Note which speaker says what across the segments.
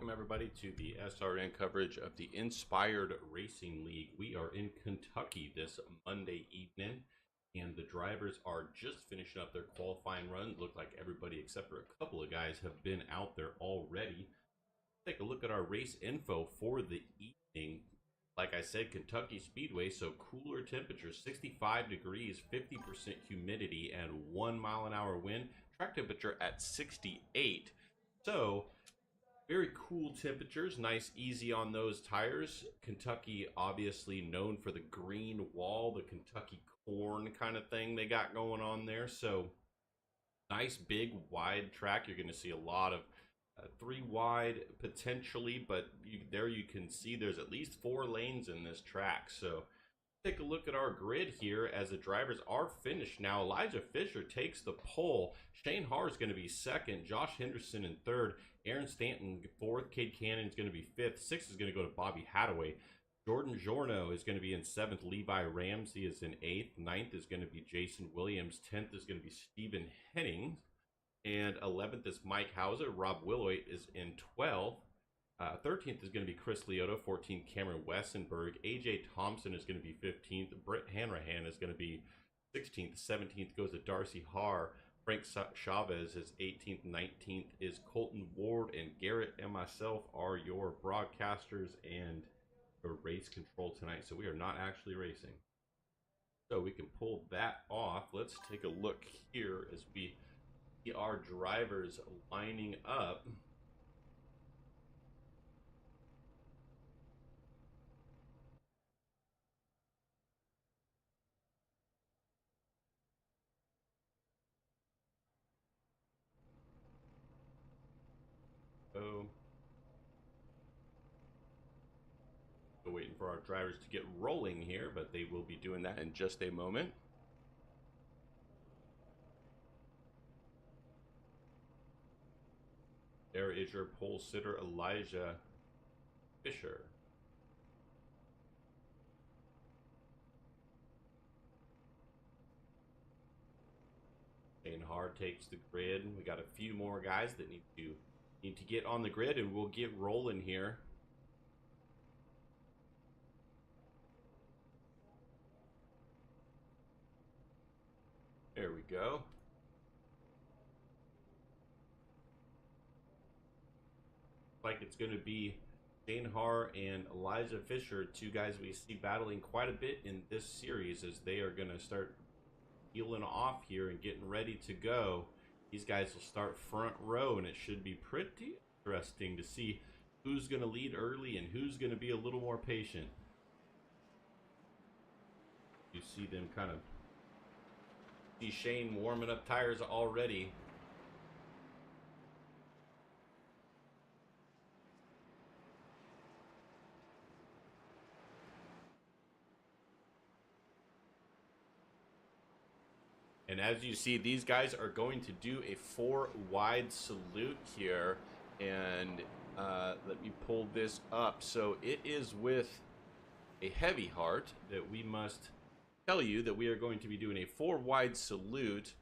Speaker 1: Welcome everybody to the SRN coverage of the Inspired Racing League. We are in Kentucky this Monday evening, and the drivers are just finishing up their qualifying run. Look like everybody except for a couple of guys have been out there already. Take a look at our race info for the evening. Like I said, Kentucky Speedway, so cooler temperatures, 65 degrees, 50% humidity, and 1 mile an hour wind. Track temperature at 68. So very cool temperatures, nice, easy on those tires. Kentucky, obviously known for the green wall, the Kentucky corn kind of thing they got going on there. So, nice, big, wide track. You're going to see a lot of 3 wide potentially, but there you can see there's at least 4 lanes in this track. So, take a look at our grid here as the drivers are finished now. Elijah Fisher takes the pole. Shane Haar is going to be second. Josh Henderson in third. Aaron Stanton fourth. Cade Cannon is going to be fifth. Sixth is going to go to Bobby Hadaway. Jordan Giorno is going to be in seventh. Levi Ramsey is in eighth. Ninth is going to be Jason Williams. 10th is going to be Stephen Henning. And 11th is Mike Hauser. Rob Willoy is in 12th. 13th is going to be Chris Liotta. 14th, Cameron Wessenberg. AJ Thompson is going to be 15th. Britt Hanrahan is going to be 16th. 17th goes to Darcy Haar. Frank Chavez is 18th. 19th is Colton Ward. And Garrett and myself are your broadcasters and your race control tonight. So we are not actually racing. So we can pull that off. Let's take a look here as we see our drivers lining up. So, still waiting for our drivers to get rolling here, but they will be doing that in just a moment. There is your pole sitter, Elijah Fisher. Shane Haar takes the grid. We got a few more guys that need to get on the grid, and we'll get rolling here. There we go. Like it's going to be Shane Haar and Elijah Fisher, 2 guys we see battling quite a bit in this series as they are going to start peeling off here and getting ready to go. These guys will start front row, and it should be pretty interesting to see who's going to lead early and who's going to be a little more patient. You see them kind of see Shane warming up tires already. And as you see, these guys are going to do a 4 wide salute here. And let me pull this up. So it is with a heavy heart that we must tell you that we are going to be doing a 4 wide salute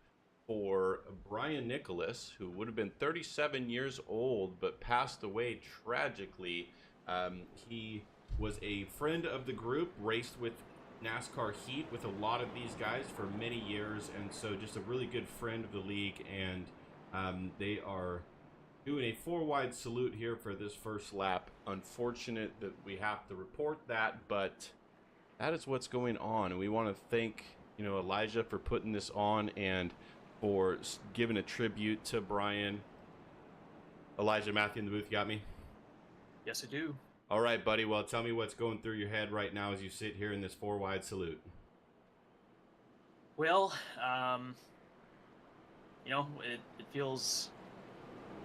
Speaker 1: for Brian Nicholas, who would have been 37 years old but passed away tragically. He was a friend of the group, raced with NASCAR Heat with a lot of these guys for many years, and so just a really good friend of the league. And they are doing a 4 wide salute here for this first lap. Unfortunate that we have to report that, but that is what's going on. And we want to thank Elijah for putting this on and for giving a tribute to Brian. Elijah, Matthew in the booth, you got me?
Speaker 2: Yes, I do.
Speaker 1: All right, buddy. Well, tell me what's going through your head right now as you sit here in this 4 wide salute.
Speaker 2: Well, it feels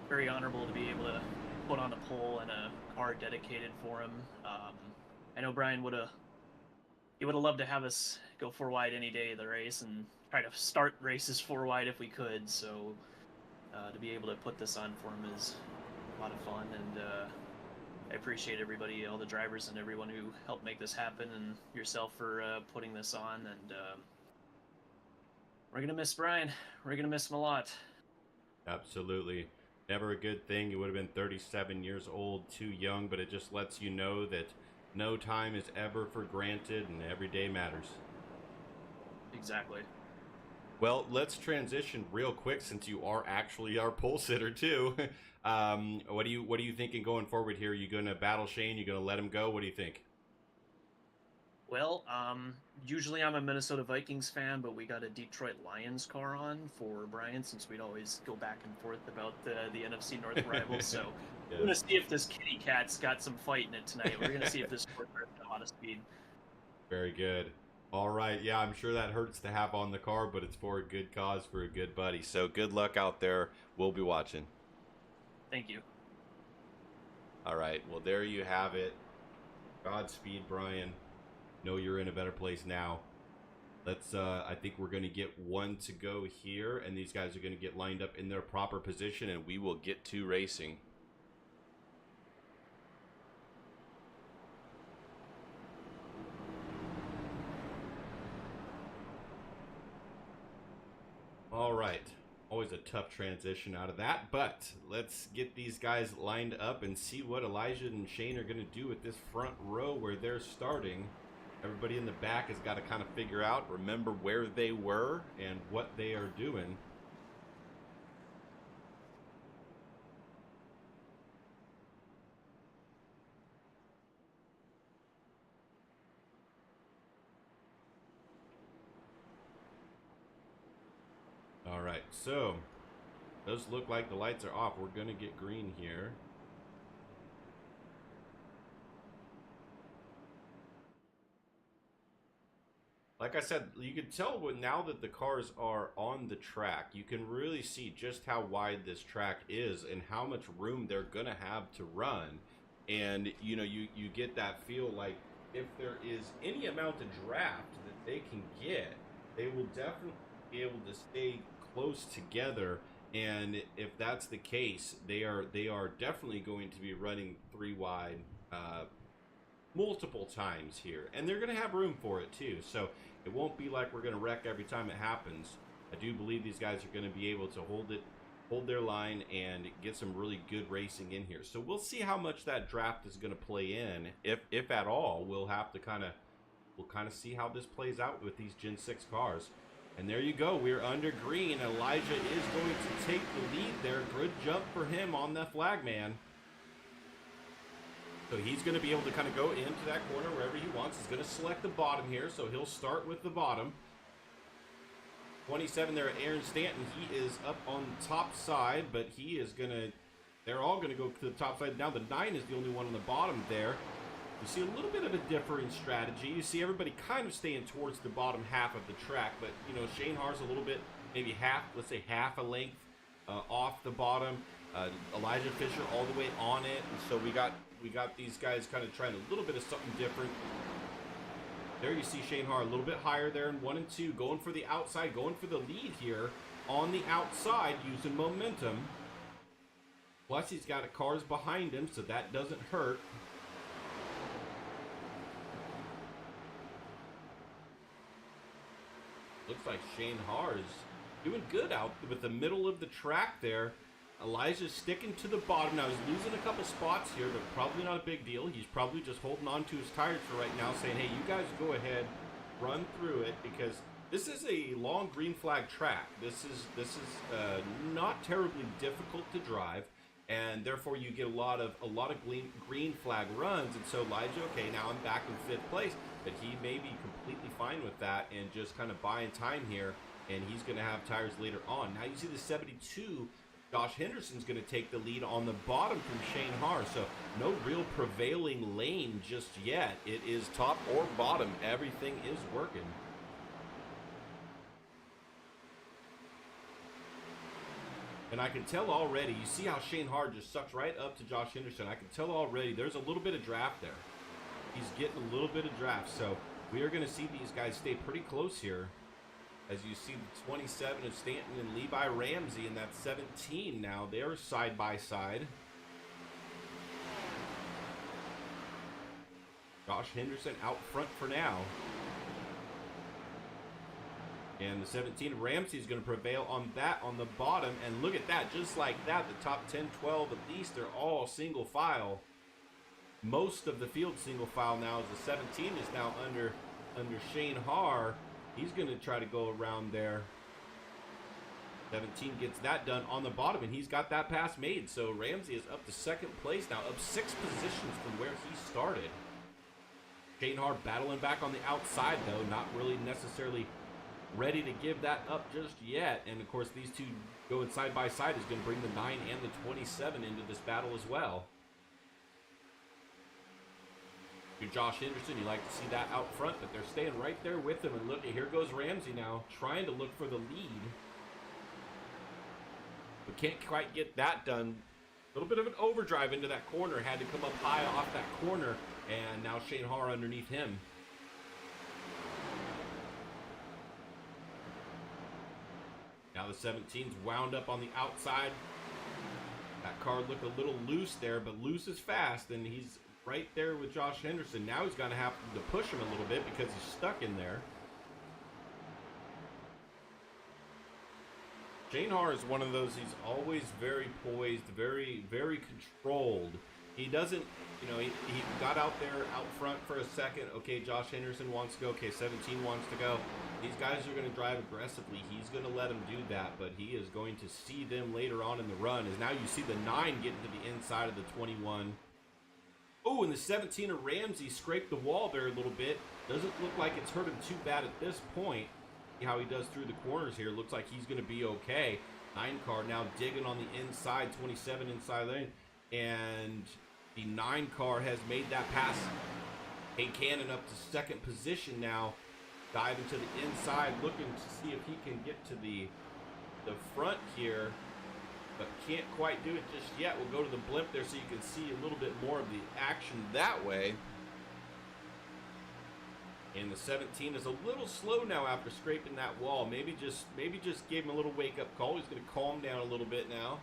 Speaker 2: very honorable to be able to put on the pole in a car dedicated for him. I know Brian would have loved to have us go 4 wide any day of the race and try to start races 4 wide if we could. So to be able to put this on for him is a lot of fun, and I appreciate everybody, all the drivers and everyone who helped make this happen, and yourself for putting this on. And we're going to miss Brian. We're going to miss him a lot.
Speaker 1: Absolutely. Never a good thing. He would have been 37 years old, too young, but it just lets you know that no time is ever for granted and every day matters.
Speaker 2: Exactly.
Speaker 1: Well, let's transition real quick since you are actually our pole sitter too. What are you thinking going forward here? Are you going to battle Shane? You going to let him go? What do you think?
Speaker 2: Well, usually I'm a Minnesota Vikings fan, but we got a Detroit Lions car on for Brian since we'd always go back and forth about the NFC North rivals. So we're
Speaker 1: Yes.
Speaker 2: gonna see if this kitty cat's got some fight in it tonight. We're gonna see if this short got a lot of speed.
Speaker 1: Very good. All right. Yeah, I'm sure that hurts to have on the car, but it's for a good cause for a good buddy. So good luck out there. We'll be watching.
Speaker 2: Thank you.
Speaker 1: All right. Well, there you have it. Godspeed, Brian. Know you're in a better place now. Let's I think we're going to get one to go here, and these guys are going to get lined up in their proper position, and we will get to racing. All right. Always a tough transition out of that, but let's get these guys lined up and see what Elijah and Shane are going to do with this front row where they're starting. Everybody in the back has got to kind of figure out, remember where they were and what they are doing. All right, so does look like the lights are off. We're going to get green here. Like I said, you can tell now that the cars are on the track, you can really see just how wide this track is and how much room they're going to have to run. And, you know, you get that feel like if there is any amount of draft that they can get, they will definitely be able to stay close together. And if that's the case, they are definitely going to be running three wide multiple times here, and they're going to have room for it too. So it won't be like we're going to wreck every time it happens. I do believe these guys are going to be able to hold their line and get some really good racing in here. So we'll see how much that draft is going to play in, if at all. We'll kind of see how this plays out with these Gen 6 cars. And there you go. We're under green. Elijah is going to take the lead there. Good jump for him on the flag man. So he's going to be able to kind of go into that corner wherever he wants. He's going to select the bottom here, so he'll start with the bottom. 27 there at Aaron Stanton. He is up on the top side, but he is going to... They're all going to go to the top side. Now the 9 is the only one on the bottom there. You see a little bit of a differing strategy. You see everybody kind of staying towards the bottom half of the track, but, you know, Shane Haar's a little bit, maybe half, let's say half a length off the bottom. Elijah Fisher all the way on it. And so we got these guys kind of trying a little bit of something different. There you see Shane Haar a little bit higher there in 1 and 2, going for the outside, going for the lead here on the outside, using momentum. Plus he's got cars behind him, so that doesn't hurt. Looks like Shane Haar is doing good out with the middle of the track there. Elijah's sticking to the bottom. Now, he's losing a couple spots here, but probably not a big deal. He's probably just holding on to his tires for right now, saying, hey, you guys go ahead, run through it, because this is a long green flag track. This is not terribly difficult to drive, and therefore you get a lot of green flag runs. And so Elijah, okay, now I'm back in 5th place, but he may be completely fine with that and just kind of buying time here, and he's going to have tires later on. Now you see the 72. Josh Henderson's going to take the lead on the bottom from Shane Haar. So no real prevailing lane just yet. It is top or bottom. Everything is working. And I can tell already, you see how Shane Haar just sucks right up to Josh Henderson. I can tell already there's a little bit of draft there. He's getting a little bit of draft. So we are going to see these guys stay pretty close here. As you see the 27 of Stanton and Levi Ramsey in that 17 now. They're side by side. Josh Henderson out front for now. And the 17, Ramsey is going to prevail on that on the bottom. And look at that, just like that, the top 10, 12 at least, they're all single file. Most of the field single file now, as the 17 is now under Shane Haar. He's going to try to go around there. 17 gets that done on the bottom, and he's got that pass made. So Ramsey is up to second place now, up 6 positions from where he started. Shane Haar battling back on the outside, though, not really necessarily ready to give that up just yet. And of course, these two going side by side is going to bring the 9 and the 27 into this battle as well. Josh Henderson, you like to see that out front, but they're staying right there with him. And look, here goes Ramsey now, trying to look for the lead. But can't quite get that done. A little bit of an overdrive into that corner. Had to come up high off that corner. And now Shane Haar underneath him. Now the 17's wound up on the outside. That car looked a little loose there, but loose is fast, and he's right there with Josh Henderson. Now he's going to have to push him a little bit because he's stuck in there. Shane Haar is one of those, he's always very poised, very, very controlled. He doesn't, you know, he got out there out front for a second. Okay, Josh Henderson wants to go. Okay, 17 wants to go. These guys are going to drive aggressively. He's going to let them do that, but he is going to see them later on in the run. As now you see the 9 getting to the inside of the 21. Oh, and the 17 of Ramsey scraped the wall there a little bit. Doesn't look like it's hurt him too bad at this point. See how he does through the corners here. Looks like he's going to be okay. 9 car now digging on the inside. 27 inside lane. And the 9 car has made that pass. Kane Cannon up to second position now. Diving to the inside, looking to see if he can get to the front here. But can't quite do it just yet. We'll go to the blimp there so you can see a little bit more of the action that way. And the 17 is a little slow now after scraping that wall. Maybe just gave him a little wake-up call. He's going to calm down a little bit now.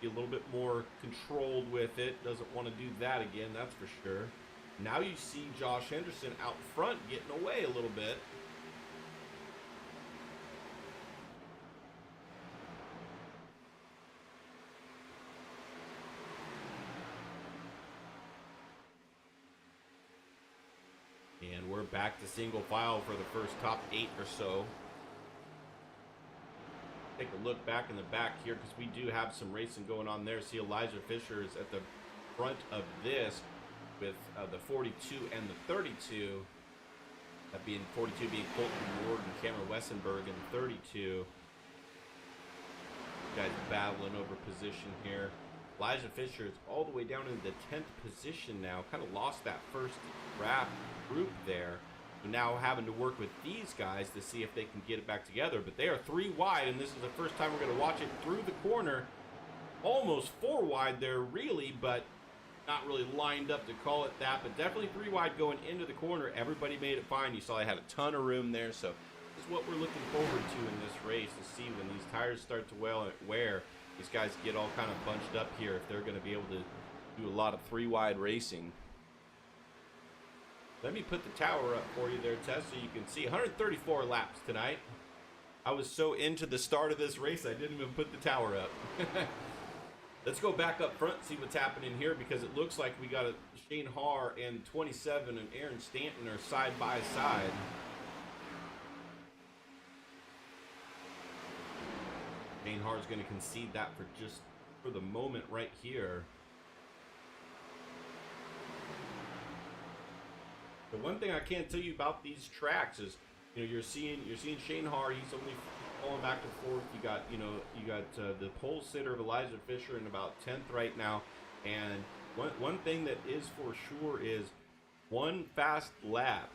Speaker 1: Be a little bit more controlled with it. Doesn't want to do that again, that's for sure. Now you see Josh Henderson out front getting away a little bit. And we're back to single file for the first top 8 or so. Take a look back in the back here because we do have some racing going on there. See Elijah Fisher is at the front of this with the 42 and the 32. That being 42 being Colton Ward and Cameron Wessenberg, and 32. Guys battling over position here. Elijah Fisher is all the way down in the 10th position now. Kind of lost that first draft group there. So now having to work with these guys to see if they can get it back together. But they are 3 wide, and this is the first time we're going to watch it through the corner. Almost 4 wide there, really, but not really lined up to call it that. But definitely 3 wide going into the corner. Everybody made it fine. You saw they had a ton of room there. So this is what we're looking forward to in this race, to see when these tires start to wear. These guys get all kind of bunched up here if they're going to be able to do a lot of 3 wide racing. Let me put the tower up for you there, Tess, so you can see 134 laps tonight. I was so into the start of this race, I didn't even put the tower up. Let's go back up front and see what's happening here, because it looks like we got a Shane Haar and 27 and Aaron Stanton are side by side. Shane Haar is going to concede that for the moment right here. The one thing I can't tell you about these tracks is, you know, you're seeing Shane Haar. He's only falling back and forth. You got the pole sitter of Elijah Fisher in about 10th right now. And one thing that is for sure is one fast lap.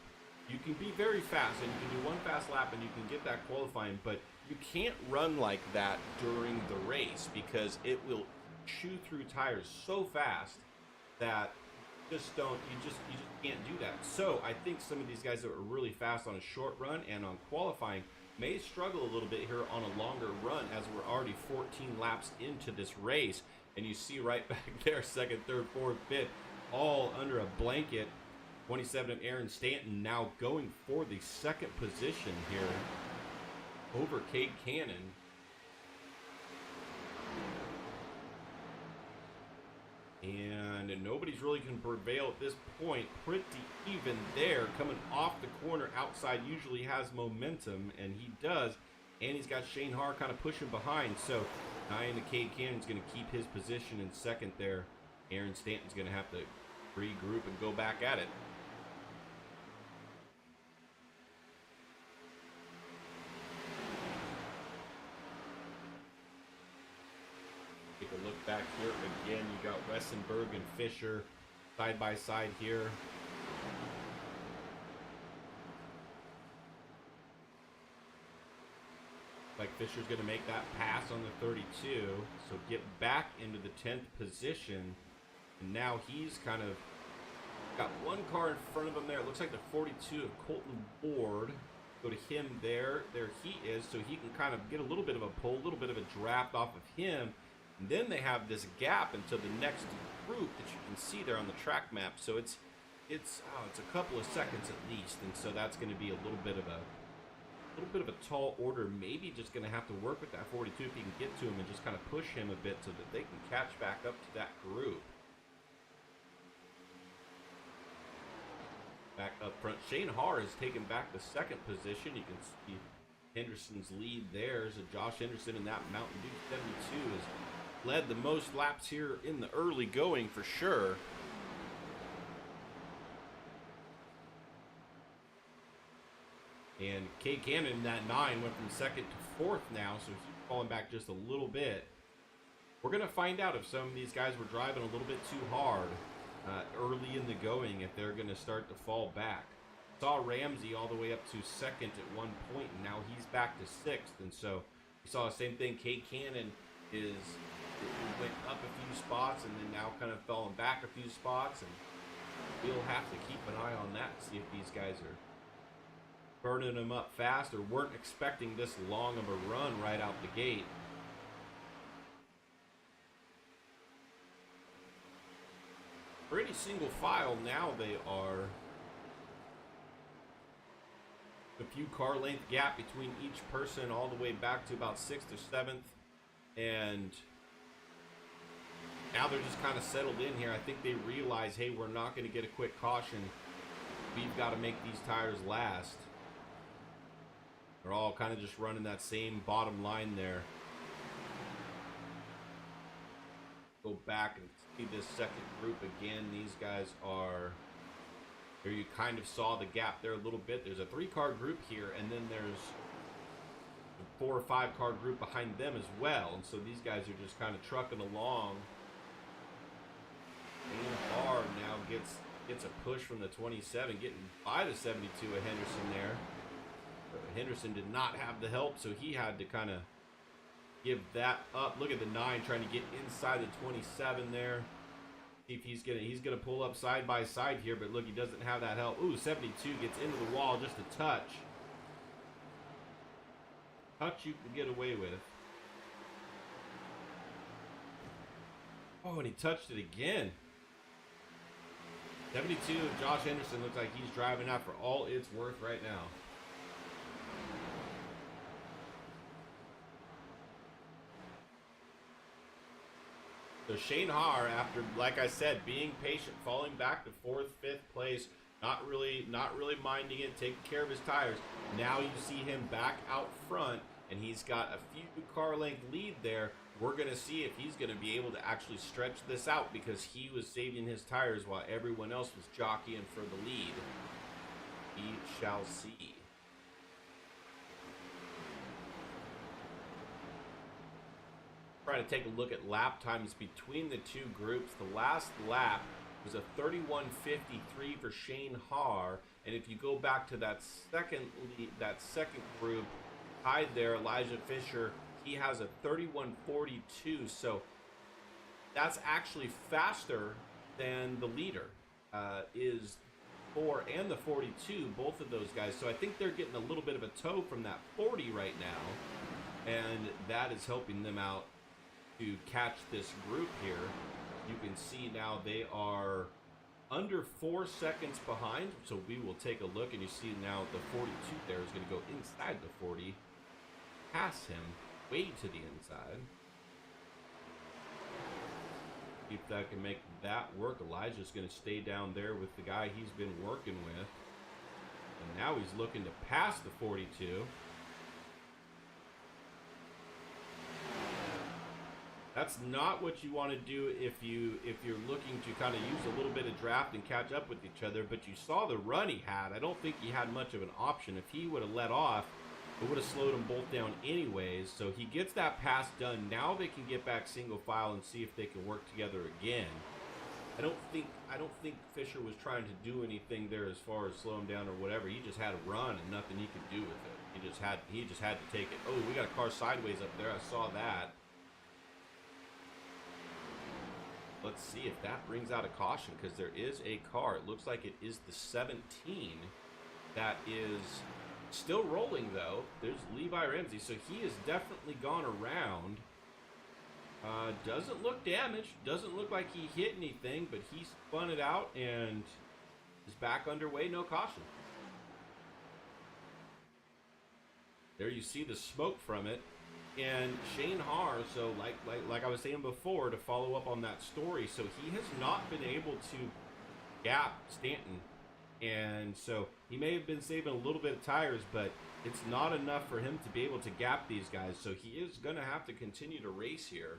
Speaker 1: You can be very fast, and you can do one fast lap, and you can get that qualifying. But you can't run like that during the race, because it will chew through tires so fast that you just can't do that. So I think some of these guys that are really fast on a short run and on qualifying may struggle a little bit here on a longer run, as we're already 14 laps into this race. And you see right back there, 2nd, 3rd, 4th, 5th, all under a blanket. 27 and Aaron Stanton now going for the 2nd position here. over Cade Cannon. And nobody's really can prevail at this point. Pretty even there, coming off the corner outside usually has momentum, and he does. And he's got Shane Haar kind of pushing behind. So Nyan to Cade Cannon's going to keep his position in second there. Aaron Stanton's going to have to regroup and go back at it. Take a look back here again. You got Westenberg and Fisher side by side here. Like Fisher's going to make that pass on the 32, so get back into the 10th position. And now he's kind of got one car in front of him there. It looks like the 42 of Colton Ward. Go to him there. There he is, so he can kind of get a little bit of a pull, a little bit of a draft off of him. And then they have this gap into the next group that you can see there on the track map. So it's a couple of seconds at least, and so that's going to be a little bit of a tall order. Maybe just going to have to work with that 42 if you can get to him and just kind of push him a bit so that they can catch back up to that group. Back up front, Shane Haar has taken back the second position. You can see Henderson's lead there. So Josh Henderson in that Mountain Dew 72 has led the most laps here in the early going for sure. And Cade Cannon in that 9 went from second to fourth now, so he's falling back just a little bit. We're going to find out if some of these guys were driving a little bit too hard early in the going, if they're going to start to fall back. Saw Ramsey all the way up to second at one point, and now he's back to sixth. And so we saw the same thing. Cade Cannon went up a few spots and then now kind of falling back a few spots. And we'll have to keep an eye on that and see if these guys are burning them up fast or weren't expecting this long of a run right out the gate. Pretty single file now they are. A few car length gap between each person all the way back to about 6th or 7th. And now they're just kind of settled in here. I think they realize, hey, we're not going to get a quick caution. We've got to make these tires last. They're all kind of just running that same bottom line there. Go back and see this second group again. These guys are... There you kind of saw the gap there a little bit. There's a 3-car group here, and then there's a 4 or 5-car group behind them as well. And so these guys are just kind of trucking along. And Haar now gets a push from the 27, getting by the 72 of Henderson there. Henderson did not have the help, so he had to kind of give that up. Look at the 9 trying to get inside the 27 there. See if he's gonna pull up side by side here, but look, he doesn't have that help. Ooh, 72 gets into the wall just a touch. Touch you can get away with. Oh, and he touched it again. 72, Josh Henderson looks like he's driving out for all it's worth right now. So Shane Haar, after, like I said, being patient, falling back to 4th, 5th place, not really minding it, taking care of his tires. Now you see him back out front, and he's got a few car length lead there. We're going to see if he's going to be able to actually stretch this out, because he was saving his tires while everyone else was jockeying for the lead. We shall see. Trying to take a look at lap times between the two groups. The last lap was a 31:53 for Shane Haar, and if you go back to that second group tied there, Elijah Fisher, he has a 31:42. So that's actually faster than the leader is 4 and the 42, both of those guys. So I think they're getting a little bit of a tow from that 40 right now, and that is helping them out to catch this group here. You can see now they are under 4 seconds behind, so we will take a look, and you see now the 42 there is going to go inside the 40. pass him way to the inside. See if that can make that work. Elijah's going to stay down there with the guy he's been working with. And now he's looking to pass the 42. That's not what you want to do if you're looking to kind of use a little bit of draft and catch up with each other. But you saw the run he had. I don't think he had much of an option. If he would have let off, it would have slowed them both down anyways. So he gets that pass done. Now they can get back single file and see if they can work together again. I don't think Fisher was trying to do anything there as far as slow him down or whatever. He just had a run and nothing he could do with it. He just had to take it. Oh, we got a car sideways up there. I saw that. Let's see if that brings out a caution, because there is a car. It looks like it is the 17 that is still rolling, though. There's Levi Ramsey, so he has definitely gone around. Doesn't look damaged. Doesn't look like he hit anything, but he spun it out and is back underway. No caution. There you see the smoke from it. And Shane Haar, so like I was saying before, to follow up on that story, so he has not been able to gap Stanton. And so he may have been saving a little bit of tires, but it's not enough for him to be able to gap these guys. So he is going to have to continue to race here.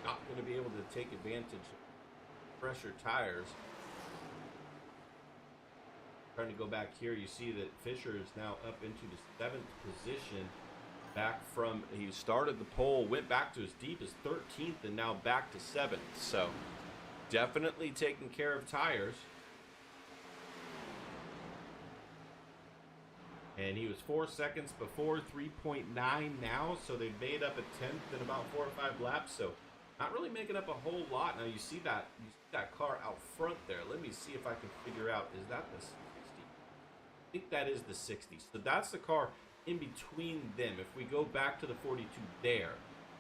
Speaker 1: Not going to be able to take advantage of fresher tires. Trying to go back here, you see that Fisher is now up into the 7th position. Back from, he started the pole, went back to as deep as 13th, and now back to 7th. So definitely taking care of tires. And he was 4 seconds before, 3.9 now. So they've made up a 10th in about 4 or 5 laps. So not really making up a whole lot. Now you see that car out front there. Let me see if I can figure out, is that the 60? I think that is the 60. So that's the car in between them. If we go back to the 42 there,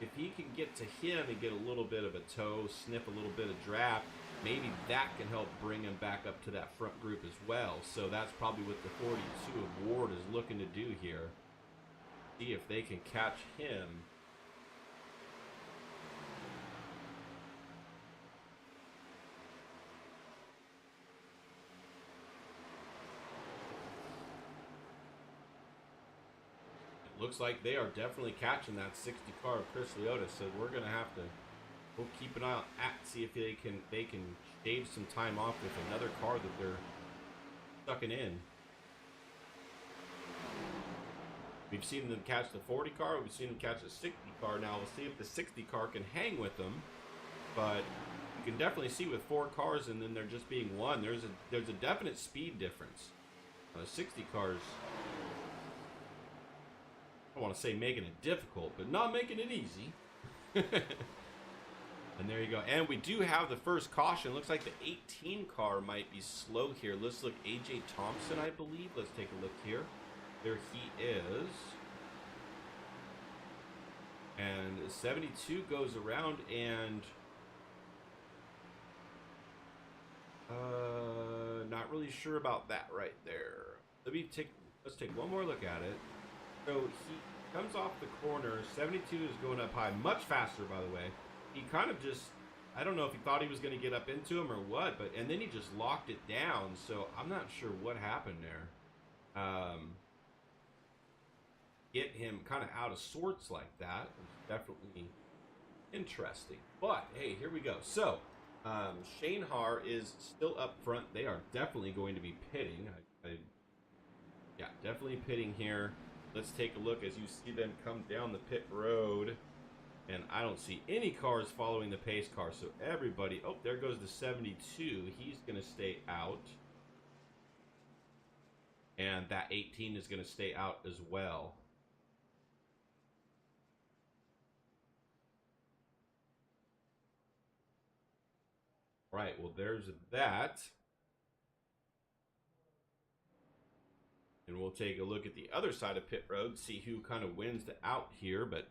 Speaker 1: if he can get to him and get a little bit of a toe, sniff a little bit of draft, maybe that can help bring him back up to that front group as well. So that's probably what the 42 of Ward is looking to do here. See if they can catch him. Looks like they are definitely catching that 60 car of Chris Leota, so we'll keep an eye out see if they can shave some time off with another car that they're sucking in. We've seen them catch the 40 car, we've seen them catch the 60 car. Now we'll see if the 60 car can hang with them, but you can definitely see with 4 cars and then they're just being one, there's a definite speed difference. 60 cars, I don't want to say making it difficult, but not making it easy. And there you go. And we do have the first caution. Looks like the 18 car might be slow here. Let's look. AJ Thompson, I believe. Let's take a look here. There he is. And 72 goes around and not really sure about that right there. Let's take one more look at it. So he comes off the corner. 72 is going up high, much faster, by the way. He kind of just, I don't know if he thought he was going to get up into him or what, and then he just locked it down. So I'm not sure what happened there. Get him kind of out of sorts like that. It's definitely interesting. But hey, here we go. So Shane Haar is still up front. They are definitely going to be pitting. Yeah, definitely pitting here. Let's take a look as you see them come down the pit road. And I don't see any cars following the pace car. So everybody, oh, there goes the 72. He's going to stay out. And that 18 is going to stay out as well. Right, well, there's that. And we'll take a look at the other side of pit road, see who kind of wins the out here. But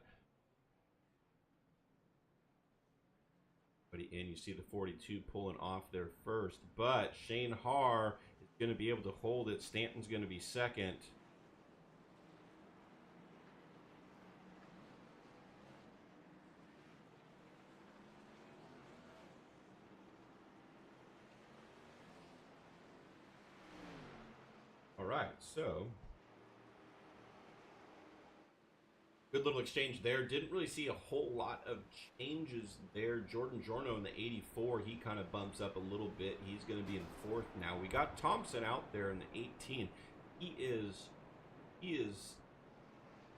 Speaker 1: and you see the 42 pulling off there first. But Shane Haar is going to be able to hold it. Stanton's going to be second. right, so good little exchange there. Didn't really see a whole lot of changes there. Jordan Jorno in the 84, he kind of bumps up a little bit. He's going to be in fourth now. We got Thompson out there in the 18. He is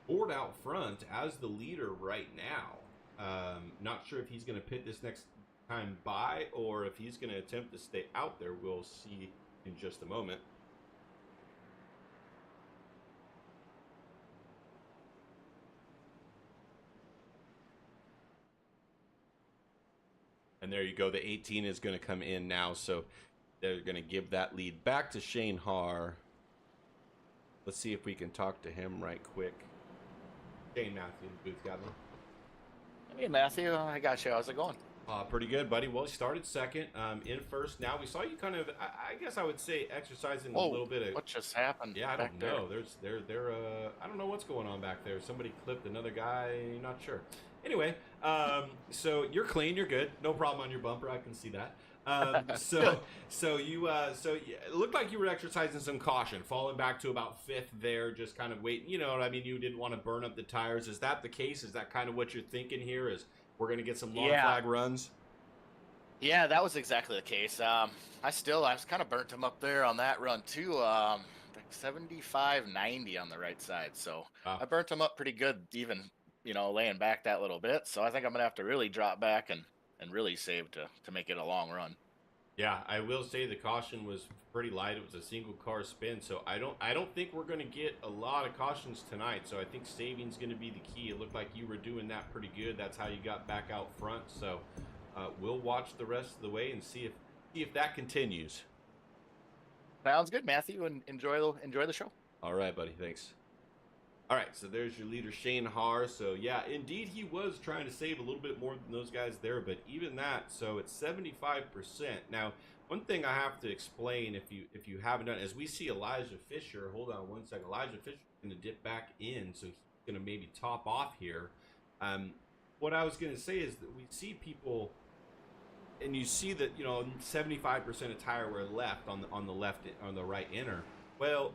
Speaker 1: bored out front as the leader right now. Not sure if he's going to pit this next time by or if he's going to attempt to stay out there. We'll see in just a moment. And there you go. The 18 is going to come in now, so they're going to give that lead back to Shane Haar. Let's see if we can talk to him right quick. Shane Matthews, booth gathering.
Speaker 3: Hey, Matthew. I got you. How's it going?
Speaker 1: Pretty good, buddy. Well, you started second, in first. Now we saw you kind of, I guess I would say, exercising a little bit of.
Speaker 3: What just happened?
Speaker 1: Yeah, I don't know. I don't know what's going on back there. Somebody clipped another guy. Not sure. Anyway, so you're clean. You're good. No problem on your bumper. I can see that. So it looked like you were exercising some caution, falling back to about fifth there, just kind of waiting. You know what I mean? You didn't want to burn up the tires. Is that the case? Is that kind of what you're thinking here? Is we're going to get some long flag runs?
Speaker 3: Yeah, that was exactly the case. I was kind of burnt him up there on that run too. Like 75-90 on the right side. So I burnt him up pretty good, even, laying back that little bit. So I think I'm going to have to really drop back and really save to make it a long run.
Speaker 1: Yeah, I will say the caution was pretty light. It was a single car spin, so I don't think we're going to get a lot of cautions tonight. So I think saving's going to be the key. It looked like you were doing that pretty good. That's how you got back out front. So we'll watch the rest of the way and see if that continues.
Speaker 3: Sounds good, Matthew, and enjoy the show.
Speaker 1: All right, buddy. Thanks. All right, so there's your leader, Shane Haar. So, yeah, indeed, he was trying to save a little bit more than those guys there, but even that, so it's 75%. Now, one thing I have to explain, if you haven't done, as we see Elijah Fisher, hold on one second, Elijah Fisher is going to dip back in, so he's going to maybe top off here. What I was going to say is that we see people, and you see that, 75% of tire wear left on the right inner. Well,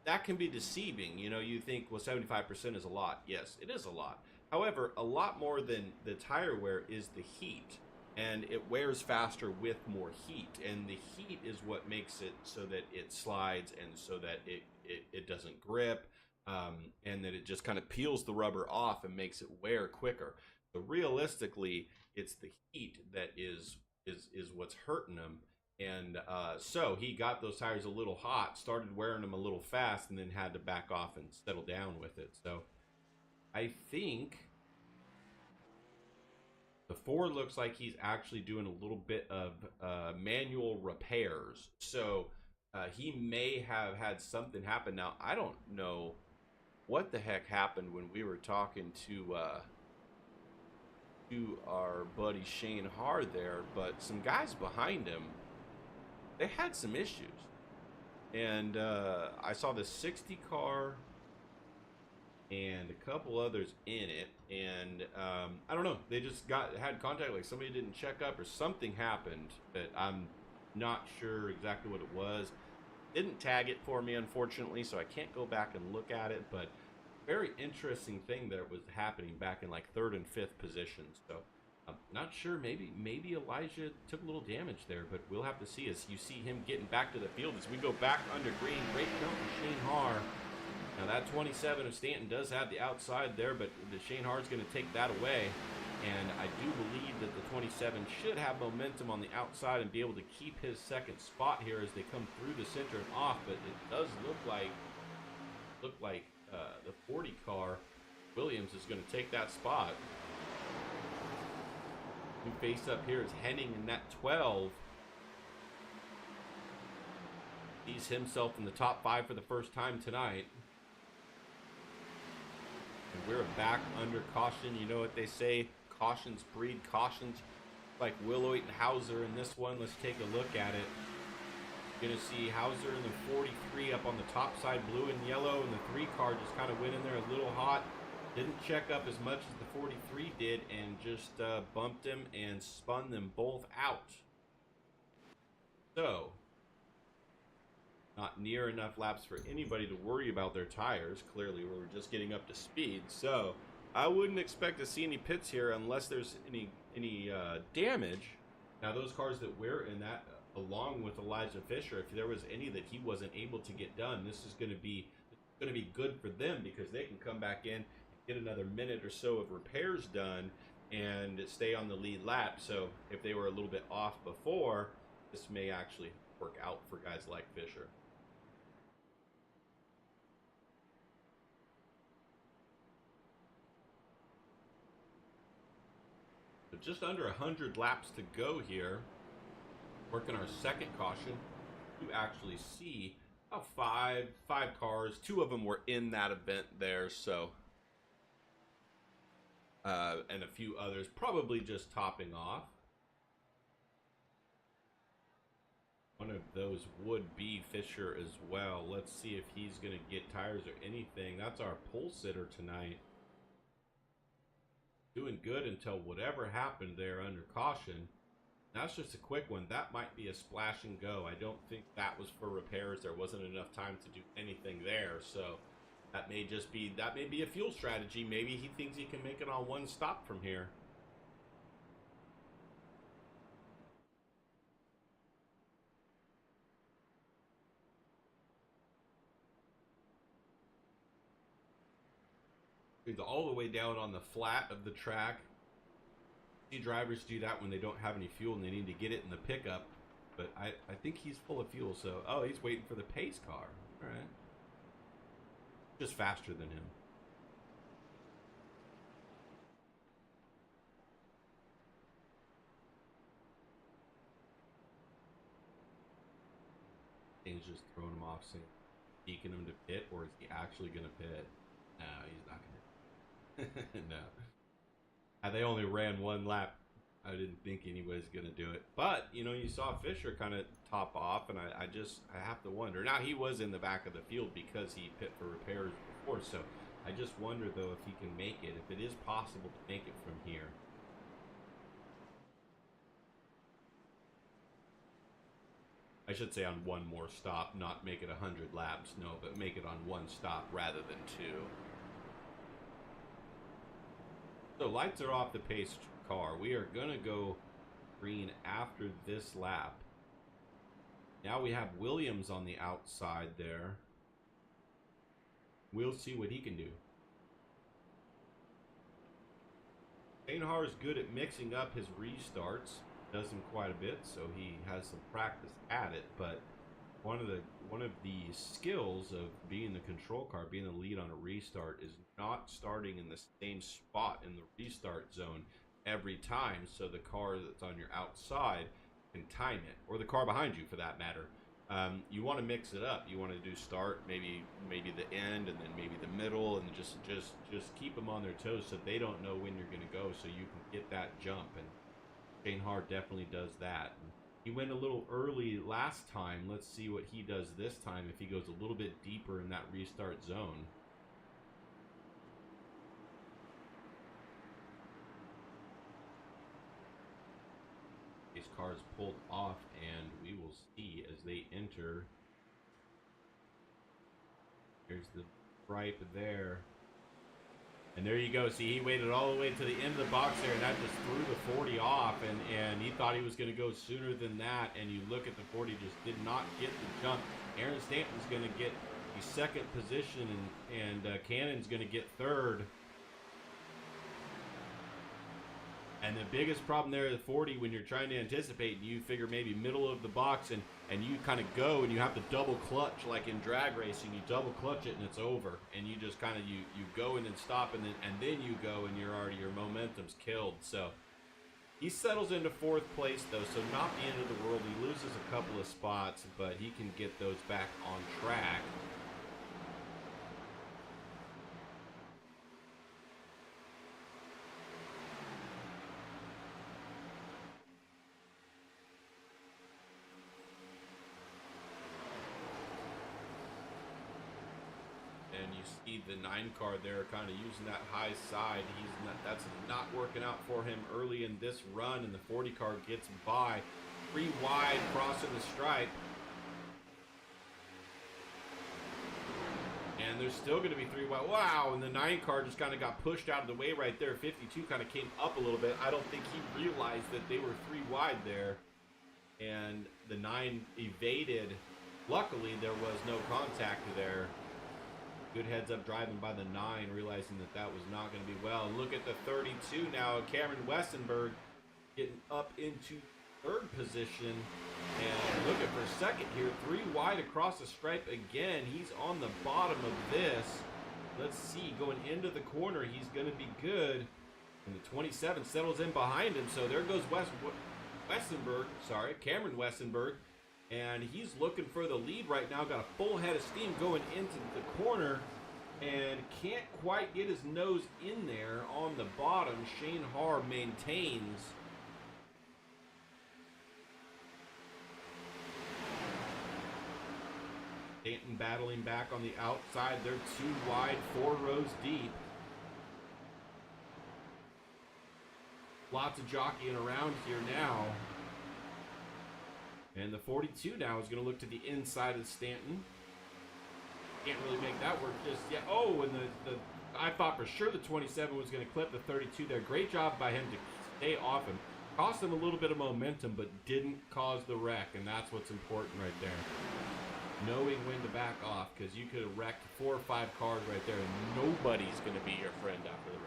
Speaker 1: that can be deceiving. You think, well, 75% is a lot. Yes, it is a lot. However, a lot more than the tire wear is the heat, and it wears faster with more heat, and the heat is what makes it so that it slides and so that it doesn't grip, and that it just kind of peels the rubber off and makes it wear quicker. So realistically, it's the heat that is what's hurting them. And so he got those tires a little hot, started wearing them a little fast, and then had to back off and settle down with it. So I think the Ford looks like he's actually doing a little bit of manual repairs. So he may have had something happen. Now, I don't know what the heck happened when we were talking to our buddy Shane Haar there, but some guys behind him, they had some issues, and I saw the 60 car and a couple others in it, and I don't know, they just had contact, like somebody didn't check up or something happened, but I'm not sure exactly what it was. Didn't tag it for me, unfortunately, so I can't go back and look at it, but very interesting thing that was happening back in like third and fifth positions. So I'm not sure, maybe Elijah took a little damage there, but we'll have to see as you see him getting back to the field as we go back under green. Great jump from Shane Haar. Now that 27 of Stanton does have the outside there, but the Shane Haar is going to take that away. And I do believe that the 27 should have momentum on the outside and be able to keep his second spot here as they come through the center and off. But it does look like the 40 car, Williams, is going to take that spot. New face up here is Henning in that 12. Sees himself in the top 5 for the first time tonight. And we're back under caution. You know what they say, cautions breed cautions. Like Willow and Hauser in this one. Let's take a look at it. You're going to see Hauser in the 43 up on the top side, blue and yellow, and the 3 car just kind of went in there a little hot. Didn't check up as much as the 43 did and just bumped him and spun them both out. So, Not near enough laps for anybody to worry about their tires. Clearly, we're just getting up to speed. So I wouldn't expect to see any pits here unless there's any damage. Now, those cars that we're in that, along with Elijah Fisher, if there was any that he wasn't able to get done, this is going to be good for them because they can come back in, get another minute or so of repairs done, and stay on the lead lap. So if they were a little bit off before, this may actually work out for guys like Fisher. So just under 100 laps to go here. Working our second caution. You actually see about five cars. 2 of them were in that event there, so and a few others probably just topping off. One of those would be Fisher as well. Let's see if he's going to get tires or anything. That's our pole sitter tonight. Doing good until whatever happened there under caution. That's just a quick one. That might be a splash and go. I don't think that was for repairs. There wasn't enough time to do anything there. So that may be a fuel strategy. Maybe he thinks he can make it on one stop from here. He's all the way down on the flat of the track. See drivers do that when they don't have any fuel and they need to get it in the pickup. But I think he's full of fuel, so... Oh, he's waiting for the pace car. All right. Just faster than him. He's just throwing him off, saying, peeking him to pit, or is he actually going to pit? No, he's not going to. No. They only ran 1 lap. I didn't think anybody's going to do it. But, you know, you saw Fisher kind of top off, and I have to wonder. Now, he was in the back of the field because he pit for repairs before, so I just wonder, though, if he can make it, if it is possible to make it from here. I should say on one more stop, not make it 100 laps, no, but make it on 1 stop rather than 2. So lights are off the pace car. We are going to go green after this lap. Now we have Williams on the outside there. We'll see what he can do. Shane Haar is good at mixing up his restarts. Does them quite a bit, so he has some practice at it. But one of the skills of being the control car, being the lead on a restart, is not starting in the same spot in the restart zone every time, so the car that's on your outside can time it, or the car behind you for that matter. You want to mix it up. You want to do start, maybe the end, and then maybe the middle, and just keep them on their toes so they don't know when you're going to go, so you can get that jump. And Shane Haar definitely does that. He went a little early last time. Let's see what he does this time if he goes a little bit deeper in that restart zone. These cars pulled off, and we will see as they enter. Here's the stripe there. And there you go. See, he waited all the way to the end of the box there, and that just threw the 40 off, and he thought he was going to go sooner than that. And you look at the 40, just did not get the jump. Aaron Stanton's going to get the 2nd position, and Cannon's going to get 3rd. And the biggest problem there at the 40, when you're trying to anticipate, you figure maybe middle of the box, and you kind of go, and you have to double clutch like in drag racing. You double clutch it, and it's over. And you just kind of you go and then stop, and then you go, and your momentum's killed. So he settles into 4th place though, so not the end of the world. He loses a couple of spots, but he can get those back on track. And you see the 9 car there kind of using that high side. That's not working out for him early in this run, and the 40 car gets by. 3 wide crossing the stripe. And there's still going to be 3 wide. Wow, and the 9 car just kind of got pushed out of the way right there. 52 kind of came up a little bit. I don't think he realized that they were 3 wide there. And the 9 evaded. Luckily, there was no contact there. Good heads up driving by the 9, realizing that that was not going to be well. And look at the 32 now. Cameron Westenberg getting up into 3rd position. And looking for 2nd here. 3 wide across the stripe again. He's on the bottom of this. Let's see. Going into the corner, he's going to be good. And the 27 settles in behind him. So there goes Cameron Westenberg. And he's looking for the lead right now. Got a full head of steam going into the corner. And can't quite get his nose in there on the bottom. Shane Haar maintains. Stanton battling back on the outside. They're 2 wide, 4 rows deep. Lots of jockeying around here now. And the 42 now is going to look to the inside of Stanton. Can't really make that work just yet. Oh, and I thought for sure the 27 was going to clip the 32 there. Great job by him to stay off him. Cost him a little bit of momentum, but didn't cause the wreck, and that's what's important right there. Knowing when to back off, because you could have wrecked 4 or 5 cars right there, and nobody's going to be your friend after the race.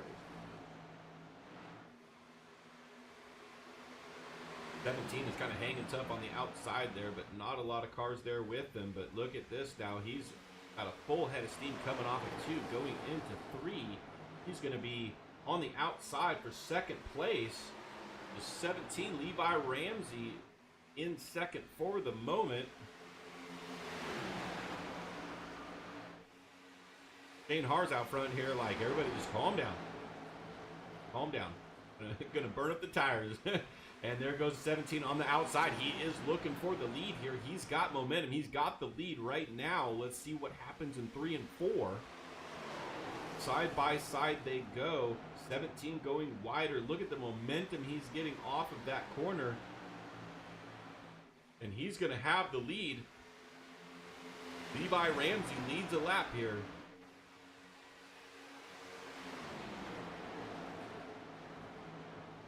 Speaker 1: 17 is kind of hanging tough on the outside there, but not a lot of cars there with him. But look at this now. He's got a full head of steam coming off of 2, going into 3. He's going to be on the outside for 2nd place. The 17, Levi Ramsey, in 2nd for the moment. Shane Haar's out front here like, everybody just calm down. Calm down. Gonna burn up the tires. And there goes 17 on the outside. He is looking for the lead here. He's got momentum. He's got the lead right now. Let's see what happens in 3 and 4. Side by side they go. 17 going wider. Look at the momentum he's getting off of that corner. And he's going to have the lead. Levi Ramsey leads a lap here.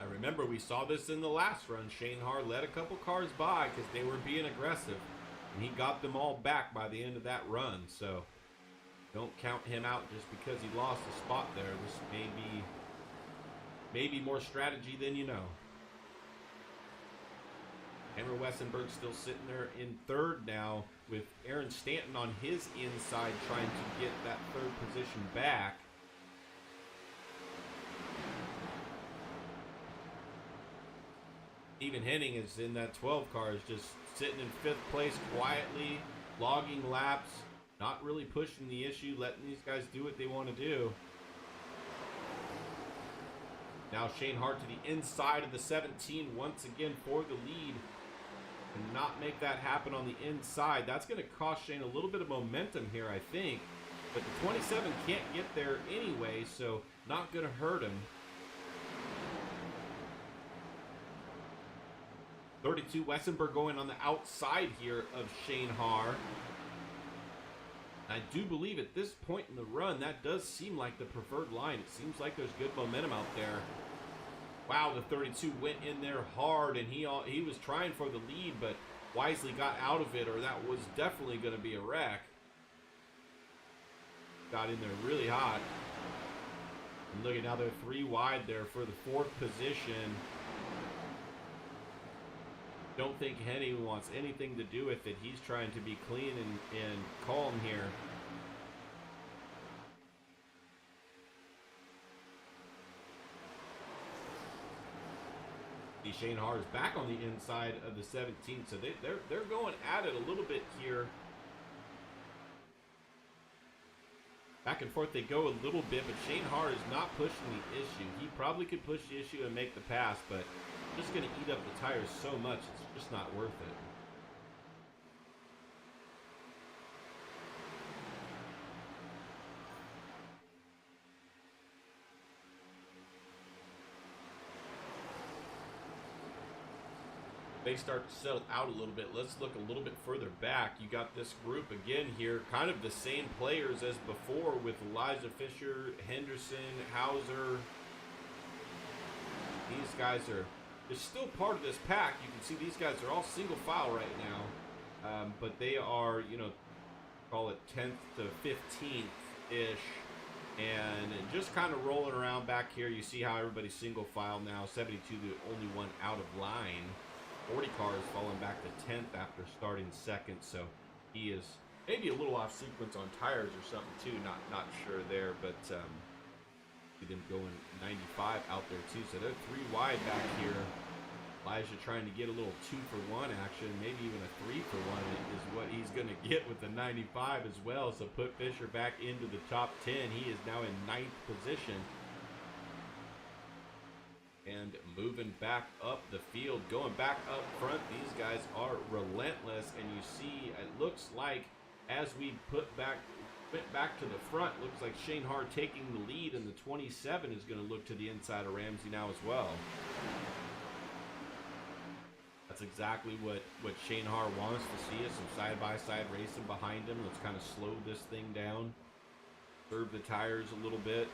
Speaker 1: I remember we saw this in the last run. Shane Haar let a couple cars by because they were being aggressive. And he got them all back by the end of that run. So don't count him out just because he lost a spot there. This may be more strategy than you know. Cameron Westenberg still sitting there in 3rd now with Aaron Stanton on his inside trying to get that 3rd position back. Stephen Henning is in that 12 car, is just sitting in 5th place quietly, logging laps, not really pushing the issue, letting these guys do what they want to do. Now Shane Haar to the inside of the 17 once again for the lead. And not make that happen on the inside. That's going to cost Shane a little bit of momentum here, I think. But the 27 can't get there anyway, so not going to hurt him. 32 Westenberg going on the outside here of Shane Haar. I do believe at this point in the run, that does seem like the preferred line. It seems like there's good momentum out there. Wow, the 32 went in there hard, and he was trying for the lead, but wisely got out of it, or that was definitely going to be a wreck. Got in there really hot. And look at now, they're 3 wide there for the 4th position. Don't think Henny wants anything to do with it. He's trying to be clean and calm here. Shane Haar is back on the inside of the 17, so they're going at it a little bit here. Back and forth they go a little bit, but Shane Haar is not pushing the issue. He probably could push the issue and make the pass, but just going to eat up the tires so much, it's just not worth it. they start to settle out a little bit, let's look a little bit further back. You got this group again here, kind of the same players as before with Elijah Fisher, Henderson, Hauser. These guys are still part of this pack. You can see these guys are all single file right now, but they are, you know, call it 10th to 15th-ish, and just kind of rolling around back here. You see how everybody's single file now. 72, the only one out of line. 40 cars falling back to 10th after starting second, so he is maybe a little off sequence on tires or something too. Not sure there, but see them going 95 out there too. So they're 3 wide back here. Elijah trying to get a little 2-for-1 action, maybe even a 3-for-1 is what he's going to get with the 95 as well. So put Fisher back into the top 10. He is now in 9th position. And moving back up the field, going back up front, these guys are relentless. And you see, it looks like as we went back to the front, looks like Shane Hart taking the lead, and the 27 is going to look to the inside of Ramsey now as well. That's exactly what Shane Hart wants to see, is some side-by-side racing behind him. Let's kind of slow this thing down, curve the tires a little bit.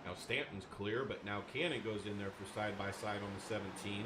Speaker 1: Now Stanton's clear, but now Cannon goes in there for side-by-side on the 17.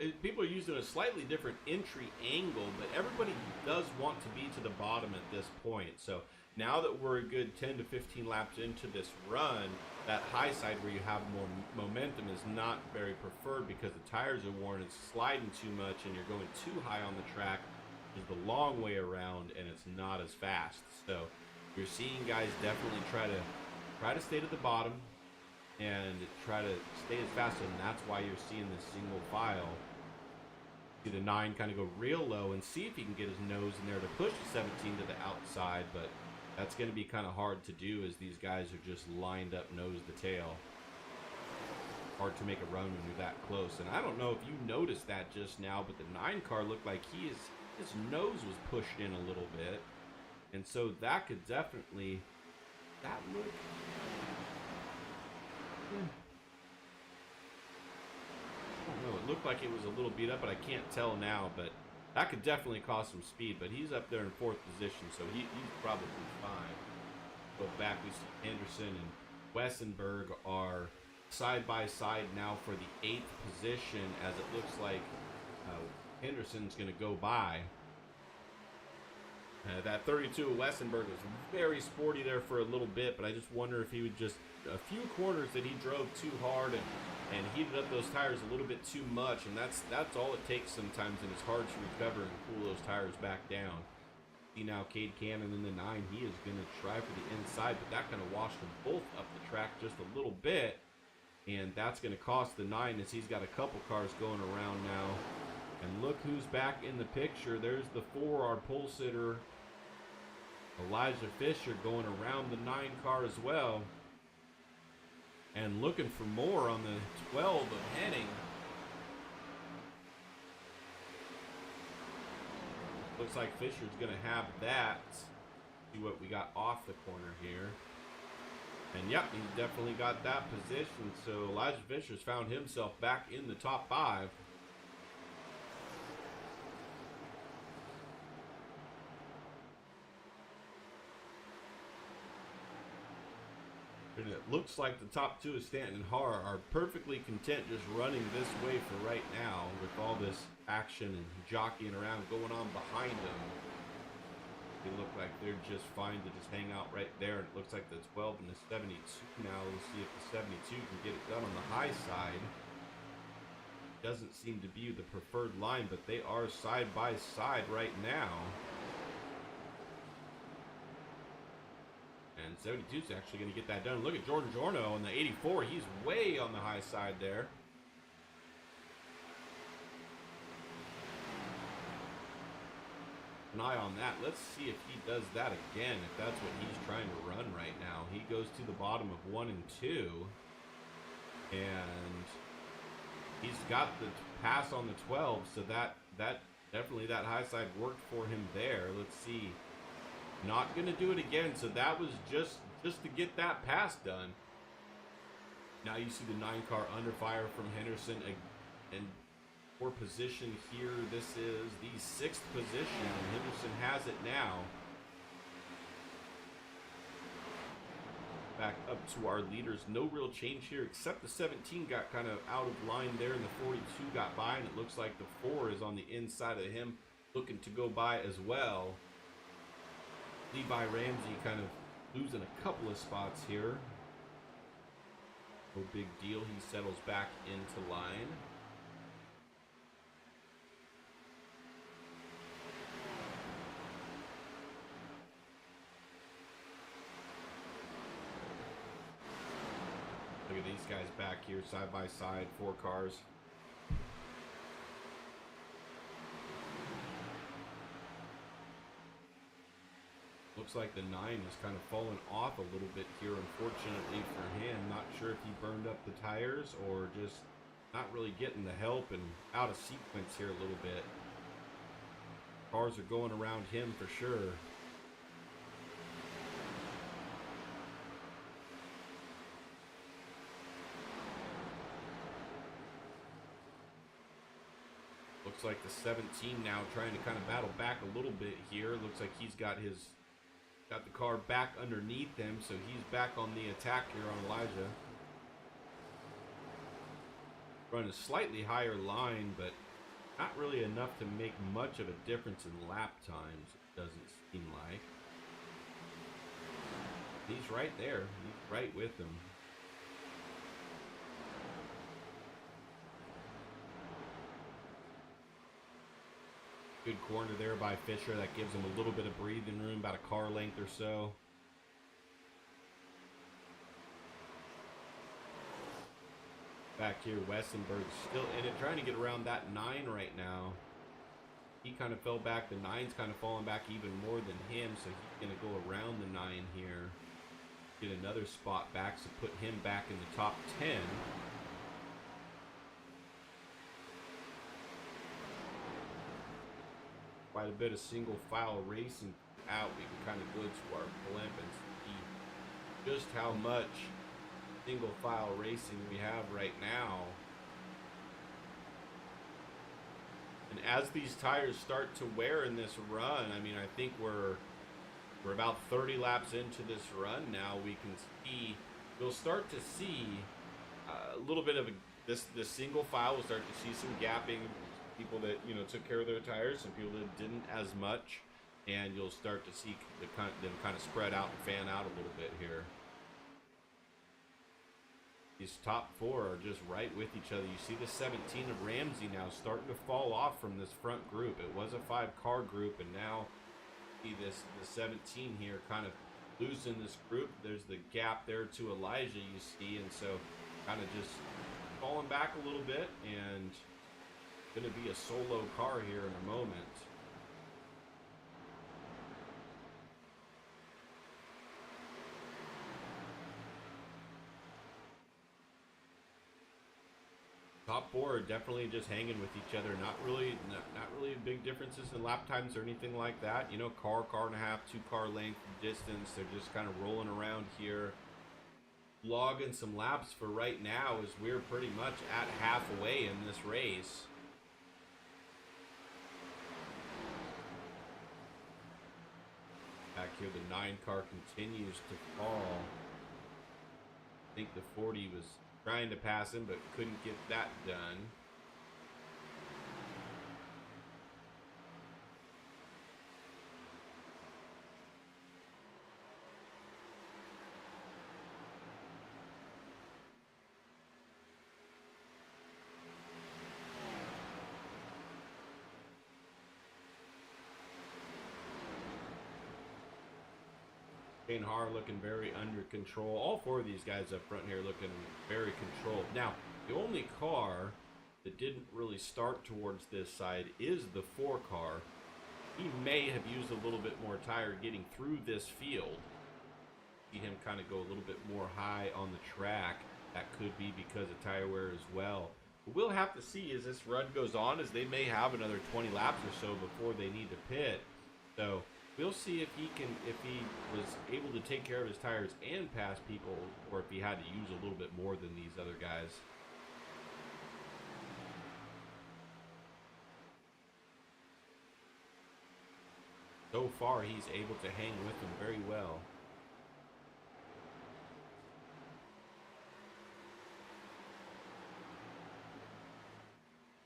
Speaker 1: And people are using a slightly different entry angle, but everybody does want to be to the bottom at this point. So now that we're a good 10 to 15 laps into this run, that high side where you have more momentum is not very preferred because the tires are worn, it's sliding too much, and you're going too high on the track is the long way around, and it's not as fast. So you're seeing guys definitely try to stay to the bottom and try to stay as fast, and that's why you're seeing this single file. See the 9 kind of go real low and see if he can get his nose in there to push the 17 to the outside, but that's going to be kind of hard to do as these guys are just lined up nose to tail. Hard to make a run when you're that close. And I don't know if you noticed that just now, but the 9 car looked like his nose was pushed in a little bit, and so that could definitely, that look. I don't know, it looked like it was a little beat up, but I can't tell now, but that could definitely cause some speed. But he's up there in 4th position, so he's probably fine. Go back, we see Anderson and Wessenberg are side by side now for the 8th position, as it looks like Henderson's going to go by. That 32 of Wessenberg was very sporty there for a little bit, but I just wonder if he would just, a few corners that he drove too hard and heated up those tires a little bit too much, and that's all it takes sometimes, and it's hard to recover and cool those tires back down. See now Cade Cannon in the 9, he is going to try for the inside, but that kind of washed them both up the track just a little bit, and that's going to cost the 9 as he's got a couple cars going around now. And look who's back in the picture. There's the 4, our pole sitter, Elijah Fisher, going around the 9 car as well. And looking for more on the 12 of Henning. Looks like Fisher's going to have that. See what we got off the corner here. And yep, he's definitely got that position. So Elijah Fisher's found himself back in the top 5. And it looks like the top 2 of Stanton and Hart are perfectly content just running this way for right now with all this action and jockeying around going on behind them. They look like they're just fine to just hang out right there. It looks like the 12 and the 72 now. We'll see if the 72 can get it done on the high side. Doesn't seem to be the preferred line, but they are side by side right now. And 72 is actually going to get that done. Look at Jordan Giorno on the 84. He's way on the high side there. an eye on that. Let's see if he does that again, if that's what he's trying to run right now. He goes to the bottom of 1 and 2, and he's got the pass on the 12, so that definitely that high side worked for him there. Let's see. Not going to do it again, so that was just to get that pass done. Now you see the 9 car under fire from Henderson, and for position here, this is the 6th position, and Henderson has it now. Back up to our leaders. No real change here, except the 17 got kind of out of line there, and the 42 got by, and it looks like the 4 is on the inside of him, looking to go by as well. Levi Ramsey kind of losing a couple of spots here. No big deal. He settles back into line. Look at these guys back here, side by side, 4 cars. Looks like the 9 is kind of fallen off a little bit here, unfortunately for him. Not sure if he burned up the tires or just not really getting the help and out of sequence here a little bit. Cars are going around him for sure. Looks like the 17 now trying to kind of battle back a little bit here. Looks like he's got the car back underneath him, so he's back on the attack here on Elijah. Running a slightly higher line, but not really enough to make much of a difference in lap times, it doesn't seem like. He's right there. He's right with him. Good corner there by Fisher. That gives him a little bit of breathing room, about a car length or so. Back here, Westenberg's still in it, trying to get around that 9 right now. He kind of fell back. The 9's kind of falling back even more than him, so he's going to go around the 9 here. Get another spot back, so put him back in the top 10. Quite a bit of single file racing out. We can kind of go to our blimp and see just how much single file racing we have right now. And as these tires start to wear in this run, I mean, I think we're about 30 laps into this run now. We can see, we'll start to see a little bit of this single file. We'll start to see some gapping. People that, you know, took care of their tires, and people that didn't as much, and you'll start to see them kind of spread out and fan out a little bit here. These top 4 are just right with each other. You see the 17 of Ramsey now starting to fall off from this front group. It was a 5-car group, and now see the 17 here kind of losing this group. There's the gap there to Elijah, you see, and so kind of just falling back a little bit, and going to be a solo car here in a moment. Top 4 are definitely just hanging with each other. Not really big differences in lap times or anything like that. You know, car and a half, 2-car length distance. They're just kind of rolling around here, logging some laps for right now, as we're pretty much at halfway in this race. Back here, the 9-car continues to fall. I think the 40 was trying to pass him, but couldn't get that done. Shane Haar looking very under control. All 4 of these guys up front here looking very controlled. Now, the only car that didn't really start towards this side is the 4 car. he may have used a little bit more tire getting through this field. See him kind of go a little bit more high on the track. That could be because of tire wear as well. But we'll have to see as this run goes on, as they may have another 20 laps or so before they need to pit. So we'll see if he was able to take care of his tires and pass people, or if he had to use a little bit more than these other guys. So far, he's able to hang with them very well.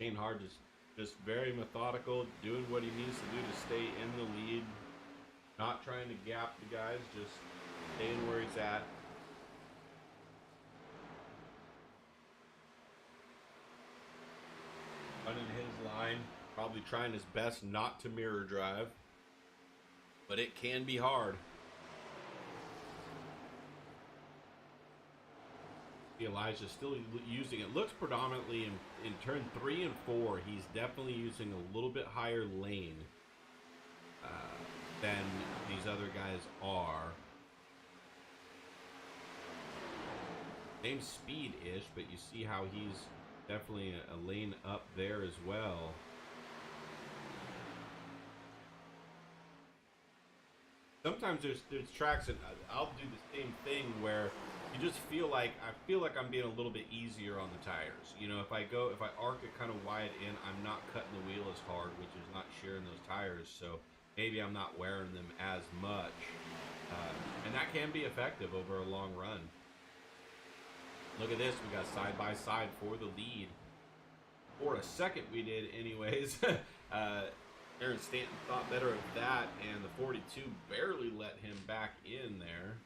Speaker 1: Shane Hart is just very methodical, doing what he needs to do to stay in the lead. Not trying to gap the guys, just staying where he's at. Running his line, probably trying his best not to mirror drive. But it can be hard. Elijah's still using it. Looks predominantly in turn 3 and 4. He's definitely using a little bit higher lane than these other guys are. Same speed-ish, but you see how he's definitely a lane up there as well. Sometimes there's tracks, and I'll do the same thing where you just feel like I'm being a little bit easier on the tires. You know, if I arc it kind of wide in, I'm not cutting the wheel as hard, which is not shearing those tires. So maybe I'm not wearing them as much, and that can be effective over a long run. Look at this, we got side by side for the lead. For a second we did, anyways. Aaron Stanton thought better of that, and the 42 barely let him back in there.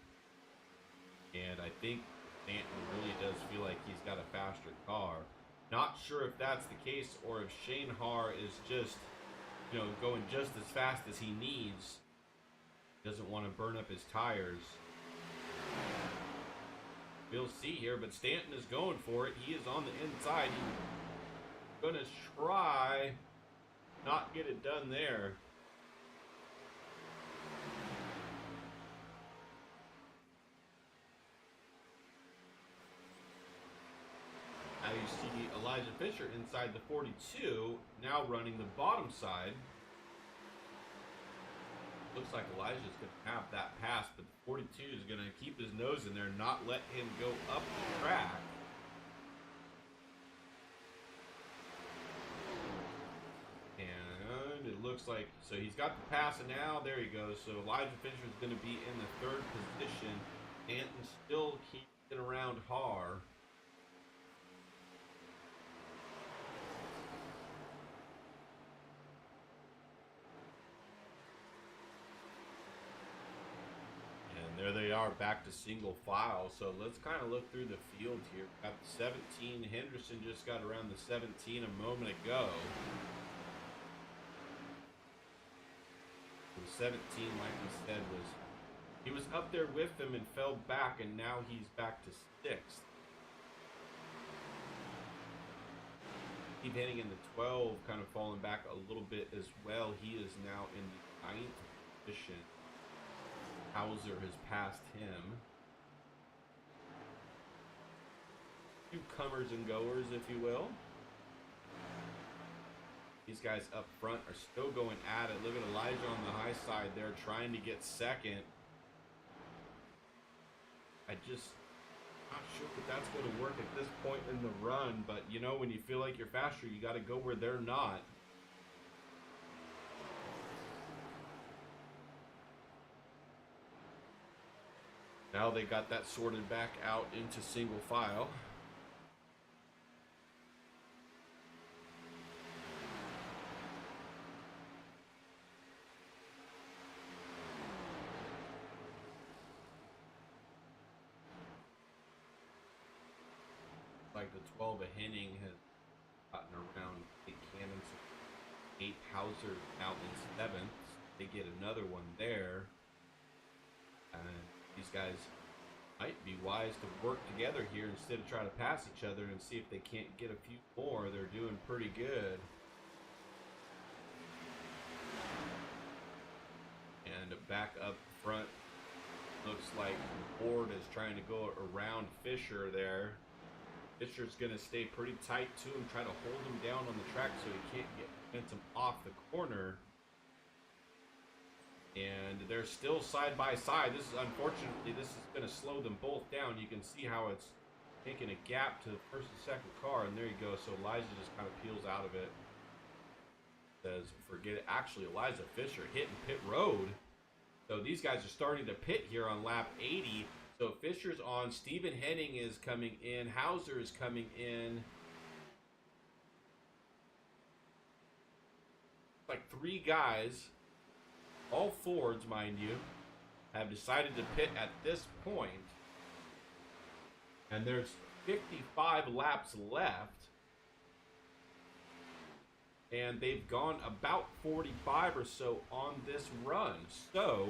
Speaker 1: And I think Stanton really does feel like he's got a faster car. Not sure if that's the case, or if Shane Haar is just, you know, going just as fast as he needs. Doesn't want to burn up his tires. We'll see here, but Stanton is going for it. He is on the inside. He's going to try not get it done there. Now you see Elijah Fisher inside the 42, now running the bottom side. Looks like Elijah's going to have that pass, but the 42 is going to keep his nose in there, not let him go up the track. And it looks like, so he's got the pass, and now there he goes. So Elijah Fisher is going to be in the 3rd position. Stanton still keeping around Haar. There they are, back to single file. So let's kind of look through the field here. Got the 17. Henderson just got around the 17 a moment ago. The 17, like we said, he was up there with them and fell back, and now he's back to 6th. Keep hitting in the 12, kind of falling back a little bit as well. He is now in the 9th position. Hauser has passed him. Two comers and goers, if you will. These guys up front are still going at it. Look at Elijah on the high side there trying to get 2nd. Not sure if that's going to work at this point in the run, but you know, when you feel like you're faster, you got to go where they're not. Now they got that sorted back out into single file. Like the 12 of Henning has gotten around 8 cannons. 8 Hauser out in 7th. They get another one there. And these guys might be wise to work together here instead of trying to pass each other and see if they can't get a few more. They're doing pretty good. back up front. Looks like Ward is trying to go around Fisher there. Fisher's going to stay pretty tight to him, try to hold him down on the track so he can't get momentum off the corner. And they're still side by side. This is, unfortunately, this is going to slow them both down. You can see how it's making a gap to the first and second car, and there you go. So Elijah just kind of peels out of it. Says, forget it. Actually, Elijah Fisher hitting pit road. So these guys are starting to pit here on lap 80. So Fisher's on. Stephen Henning is coming in. Hauser is coming in. Like 3 guys, all Fords, mind you, have decided to pit at this point. And there's 55 laps left. And they've gone about 45 or so on this run. So,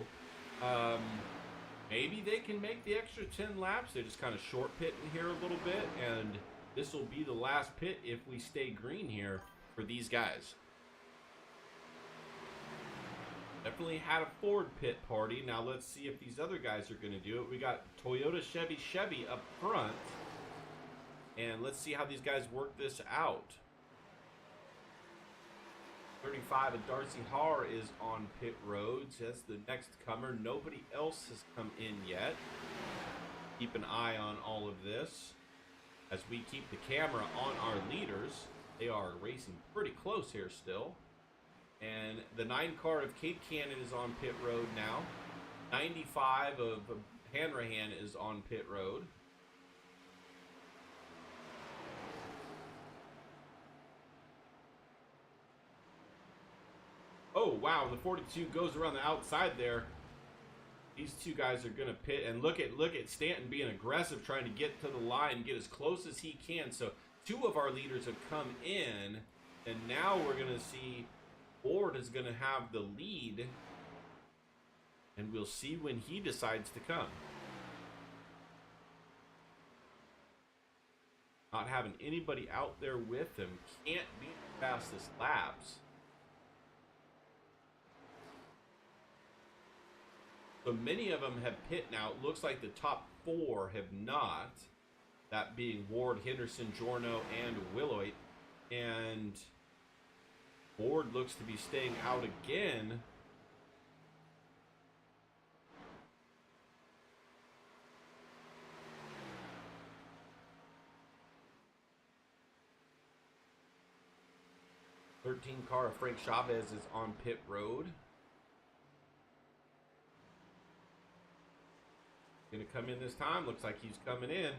Speaker 1: maybe they can make the extra 10 laps. They're just kind of short pitting here a little bit. And this will be the last pit if we stay green here for these guys. Definitely had a Ford pit party. Now let's see if these other guys are going to do it. We got Toyota Chevy up front. And let's see how these guys work this out. 35 of Darcy Haar is on pit roads. That's the next comer. Nobody else has come in yet. Keep an eye on all of this as we keep the camera on our leaders. They are racing pretty close here still. And the 9 car of Cape Cannon is on pit road now. 95 of Hanrahan is on pit road. Oh, wow, the 42 goes around the outside there. These 2 guys are going to pit. And look at Stanton being aggressive, trying to get to the line, get as close as he can. So 2 of our leaders have come in. And now we're going to see Ward is going to have the lead, and we'll see when he decides to come. Not having anybody out there with him, can't be the fastest laps. So many of them have pit now. It looks like the top 4 have not. That being Ward, Henderson, Giorno, and Willoit. And Ward looks to be staying out again. Car of Frank Chavez is on pit road. Gonna come in this time. Looks like he's coming in.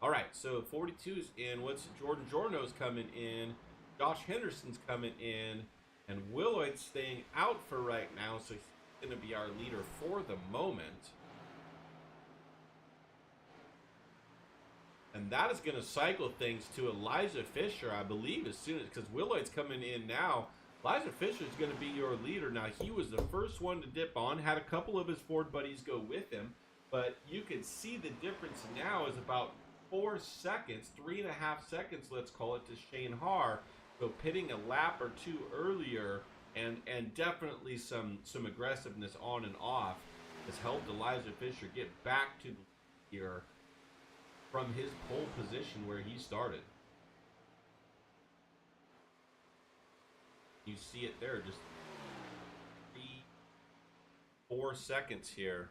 Speaker 1: All right, so 42's in. What's Jordan Giorno's coming in? Josh Henderson's coming in, and Willoit's staying out for right now, so he's going to be our leader for the moment. And that is going to cycle things to Elijah Fisher, I believe, as soon as, because Willoit's coming in now. Elijah Fisher is going to be your leader. Now, he was the first one to dip on, had a couple of his Ford buddies go with him, but you can see the difference now is about 4 seconds, 3.5 seconds, let's call it, to Shane Haar. So pitting a lap or 2 earlier and definitely some aggressiveness on and off has helped Elijah Fisher get back to the here from his pole position where he started. You see it there, just 3-4 seconds here.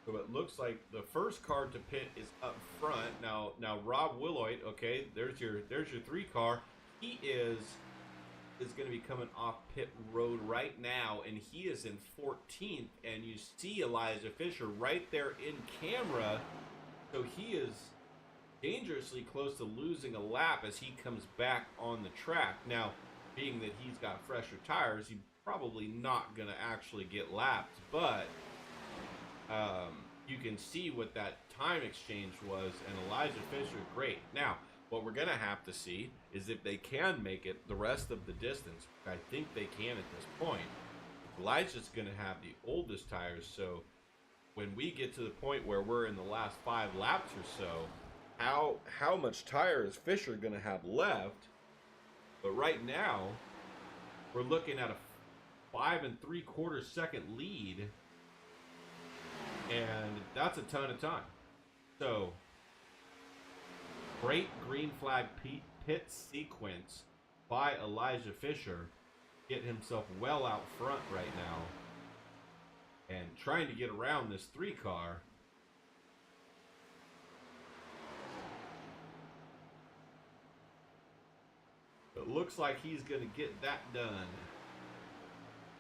Speaker 1: So it looks like the first car to pit is up front. Now Rob Willoit, okay, there's your 3 car. He is going to be coming off pit road right now, and he is in 14th. And you see Elijah Fisher right there in camera. So he is dangerously close to losing a lap as he comes back on the track. Now, being that he's got fresher tires, he's probably not going to actually get lapped, but you can see what that time exchange was, and Elijah Fisher, great. Now, what we're going to have to see is if they can make it the rest of the distance. I think they can at this point. Elijah's going to have the oldest tires, so when we get to the point where we're in the last 5 laps or so, how much tire is Fisher going to have left? But right now, we're looking at a 5 3/4 second lead, and that's a ton of time. So, great green flag pit sequence by Elijah Fisher, getting himself well out front right now and trying to get around this 3 car. It looks like he's going to get that done.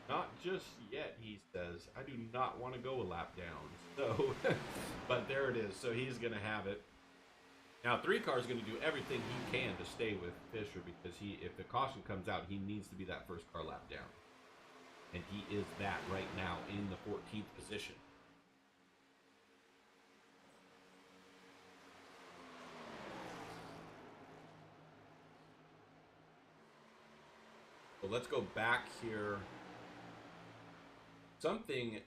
Speaker 1: Not just yet, he says. I do not want to go a lap down. So, but there it is. So he's going to have it. Now, 3 car is going to do everything he can to stay with Fisher, because if the caution comes out, he needs to be that first car lap down. And he is that right now in the 14th position. So let's go back here. Something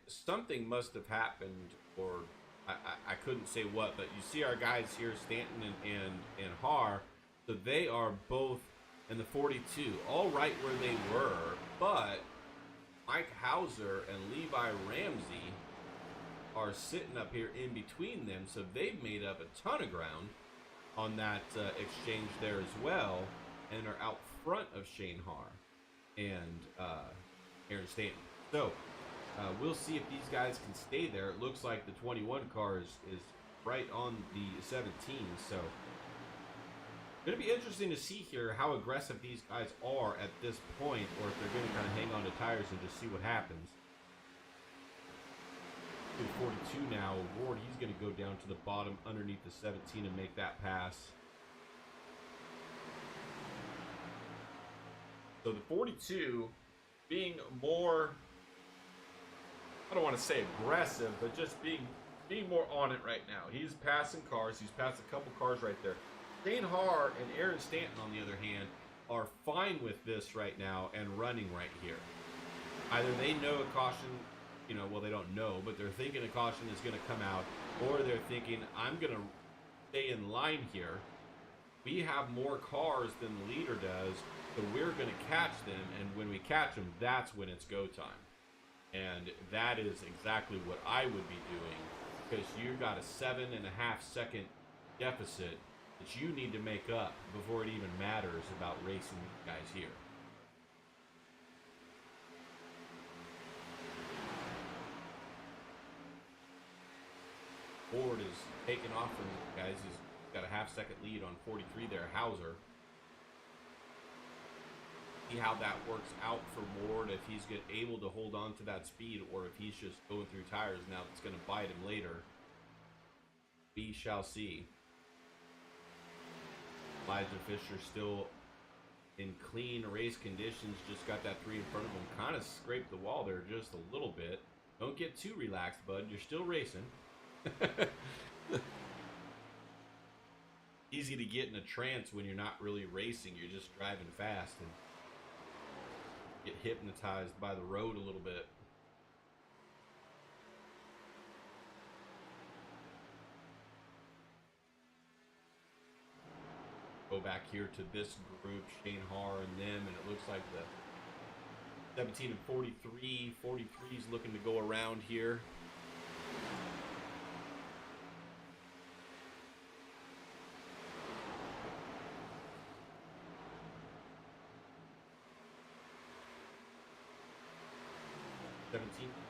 Speaker 1: must have happened, or I couldn't say what, but you see our guys here, Stanton and Haar, so they are both in the 42, all right where they were, but Mike Hauser and Levi Ramsey are sitting up here in between them, so they've made up a ton of ground on that exchange there as well, and are out front of Shane Haar and Aaron Stanton. So we'll see if these guys can stay there. It looks like the 21 car is right on the 17, so going to be interesting to see here how aggressive these guys are at this point, or if they're going to kind of hang on to tires and just see what happens. 42 now, Ward, he's going to go down to the bottom underneath the 17 and make that pass. So the 42 being more, I don't want to say aggressive, but just being more on it right now. He's passing cars. He's passed a couple cars right there. Shane Haar and Aaron Stanton, on the other hand, are fine with this right now and running right here. Either they know a caution, well, they don't know, but they're thinking a caution is going to come out, or they're thinking, I'm going to stay in line here. We have more cars than the leader does, so we're going to catch them, and when we catch them, that's when it's go time. And that is exactly what I would be doing, because you've got a 7.5 second deficit that you need to make up before it even matters about racing these guys here. Ford is taking off from these guys. He's got a half-second lead on 43 there, Hauser. See how that works out for Ward, if he's able to hold on to that speed, or if he's just going through tires now that's going to bite him later. We shall see. Elijah Fisher still in clean race conditions, just got that 3 in front of him, kind of scraped the wall there just a little bit. Don't get too relaxed, bud. You're still racing. Easy to get in a trance when you're not really racing. You're just driving fast and get hypnotized by the road a little bit. Go back here to this group, Shane Haar and them, and it looks like the 17 and 43. 43 is looking to go around here.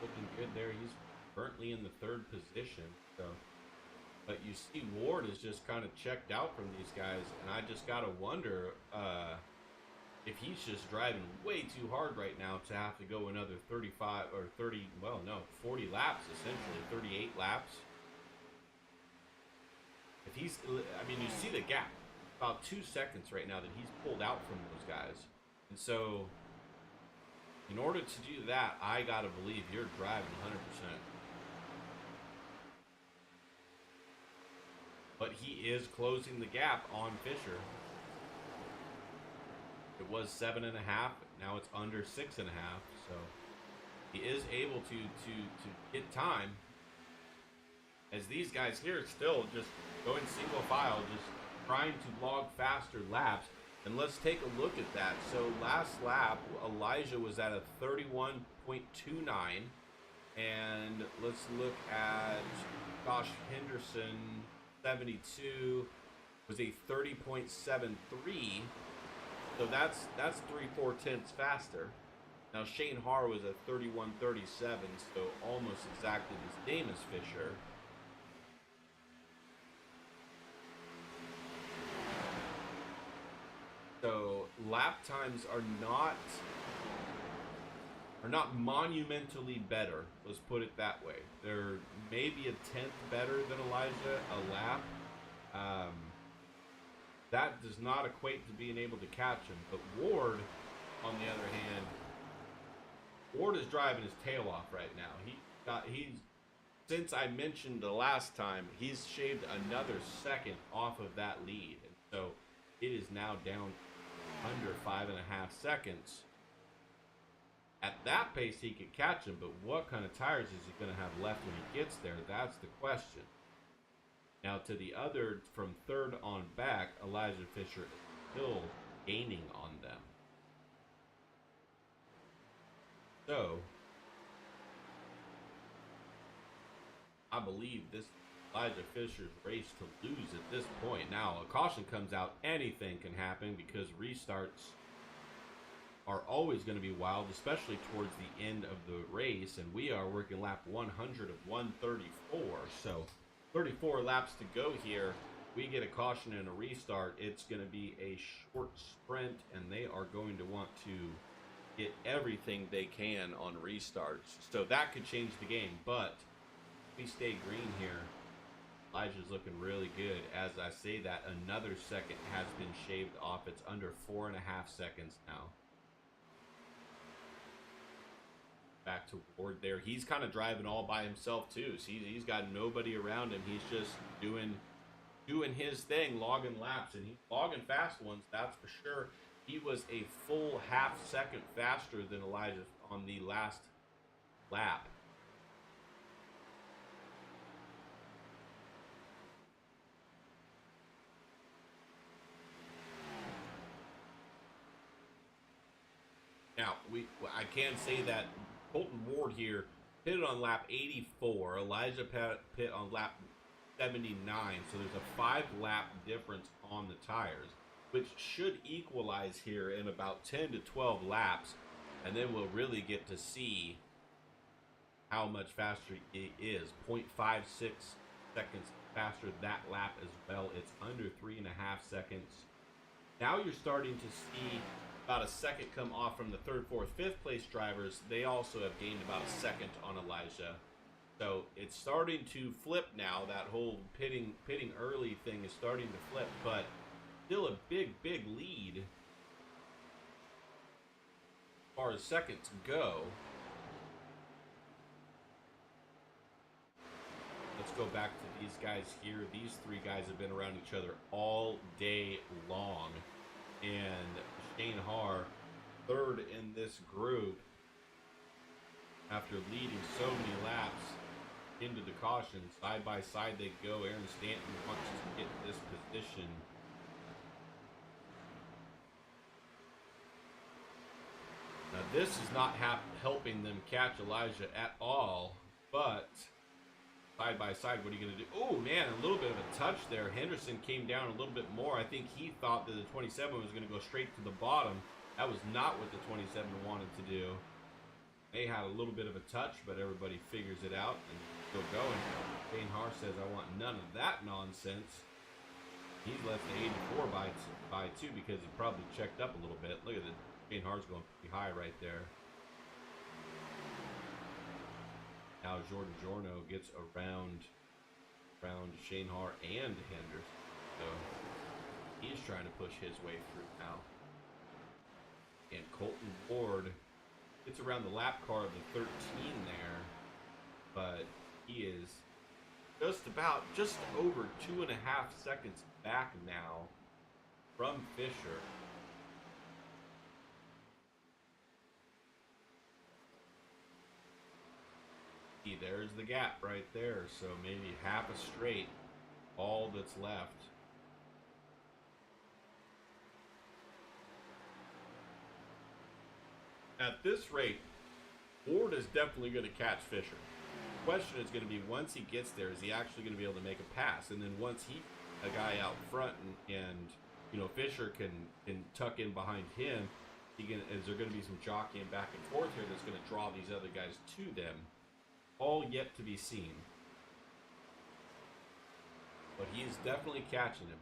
Speaker 1: Looking good there. He's currently in the 3rd position. So, but you see Ward is just kind of checked out from these guys, and I just gotta wonder if he's just driving way too hard right now to have to go another 35 or 30, well, no, 40 laps essentially, 38 laps. If he's, I mean, you see the gap, about 2 seconds right now that he's pulled out from those guys, and so in order to do that, I gotta believe you're driving 100%. But he is closing the gap on Fisher. It was 7.5, now it's under 6.5, so He is able to get time. As these guys here still just going single file, just trying to log faster laps. And let's take a look at that. So last lap, Elijah was at a 31.29. And let's look at Josh Henderson, 72, was a 30.73. So that's 3/4 faster. Now Shane Haar was a 31.37, so almost exactly the same as Fisher. So lap times are not monumentally better. Let's put it that way. They're maybe a tenth better than Elijah a lap. That does not equate to being able to catch him. But Ward, on the other hand, Ward is driving his tail off right now. He's since I mentioned the last time, he's shaved another second off of that lead, and so it is now down under 5.5 seconds. At that pace, he could catch him, but what kind of tires is he going to have left when he gets there? That's the question. Now, to the other, from third on back, Elijah Fisher is still gaining on them. So, I believe this Elijah Fisher's race to lose at this point. Now, a caution comes out, anything can happen because restarts are always going to be wild, especially towards the end of the race, and we are working lap 100 of 134, so 34 laps to go here. We get a caution and a restart. It's going to be a short sprint, and they are going to want to get everything they can on restarts, so that could change the game. But if we stay green here, Elijah's looking really good. As I say that, another second has been shaved off. It's under 4.5 seconds now. Back to Ward there. He's kind of driving all by himself too. So he's got nobody around him. He's just doing his thing, logging laps, and he's logging fast ones, that's for sure. He was a full half second faster than Elijah on the last lap. Now, I can say that Colton Ward here pitted on lap 84. Elijah pit on lap 79. So there's a 5-lap difference on the tires, which should equalize here in about 10 to 12 laps. And then we'll really get to see how much faster it is. 0.56 seconds faster that lap as well. It's under 3.5 seconds. Now you're starting to see about a second come off from the third, fourth, fifth place drivers. They also have gained about a second on Elijah. So it's starting to flip now. That whole pitting early thing is starting to flip, but still a big lead as far as seconds go. Let's go back to these guys here. These three guys have been around each other all day long. And Shane Haar, third in this group, after leading so many laps into the caution. Side by side they go. Aaron Stanton wants to get this position. Now this is not helping them catch Elijah at all, but side by side, what are you going to do? Oh, man, a little bit of a touch there. Henderson came down a little bit more. I think he thought that the 27 was going to go straight to the bottom. That was not what the 27 wanted to do. They had a little bit of a touch, but everybody figures it out and still going. Shane Haar says, I want none of that nonsense. He's left the 84 by 2 because he probably checked up a little bit. Look at the Shane Haar's going pretty high right there. Now Jordan Jorno gets around Shane Haar and Henderson. So he's trying to push his way through now. And Colton Ward gets around the lap car of the 13 there. But he is just over 2.5 seconds back now from Fisher. See, there's the gap right there. So maybe half a straight, all that's left. At this rate, Ward is definitely going to catch Fisher. The question is going to be, once he gets there, is he actually going to be able to make a pass? And then once a guy out front and you know, Fisher can tuck in behind him, is there going to be some jockeying back and forth here that's going to draw these other guys to them? All yet to be seen. But he's definitely catching him.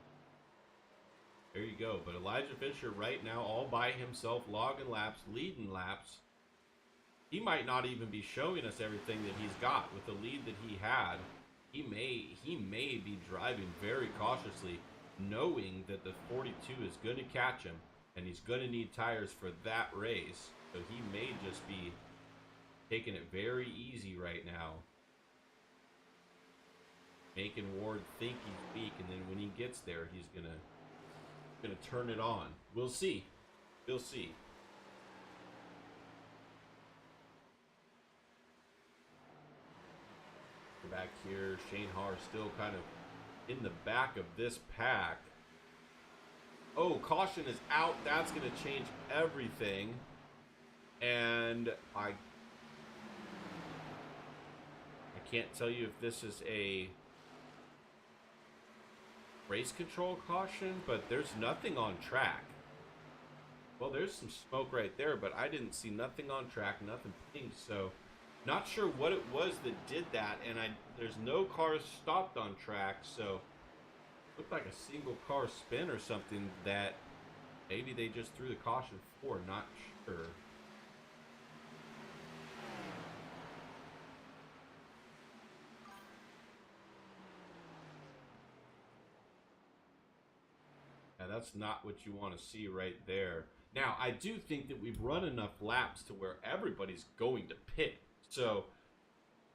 Speaker 1: There you go. But Elijah Fisher right now all by himself, logging laps, leading laps. He might not even be showing us everything that he's got with the lead that he had. He may be driving very cautiously, knowing that the 42 is going to catch him, and he's going to need tires for that race. So he may just be taking it very easy right now, making Ward think he's weak, and then when he gets there, he's gonna turn it on. We'll see. We'll see. Back here, Shane Haar still kind of in the back of this pack. Oh, caution is out. That's going to change everything. And I can't tell you if this is a race control caution, but there's nothing on track. Well, there's some smoke right there, but I didn't see nothing on track, nothing pinged, so not sure what it was that did that, and there's no cars stopped on track, so it looked like a single car spin or something that maybe they just threw the caution for, not sure. Yeah, that's not what you want to see right there. Now, I do think that we've run enough laps to where everybody's going to pit. So,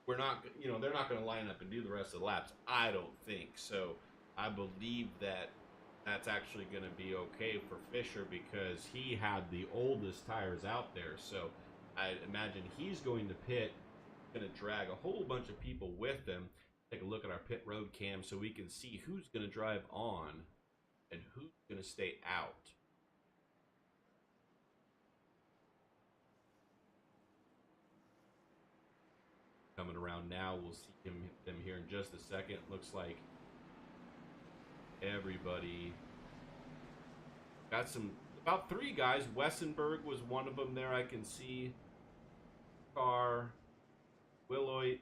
Speaker 1: we're not, you know, they're not going to line up and do the rest of the laps. I don't think. So, I believe that that's actually going to be okay for Fisher because he had the oldest tires out there. So, I imagine he's going to pit, going to drag a whole bunch of people with him. Take a look at our pit road cam so we can see who's going to drive on and who's going to stay out. Coming around now, we'll see them here in just a second. Looks like everybody got about 3 guys. Wessenberg was one of them there, I can see. Carr, Willoit,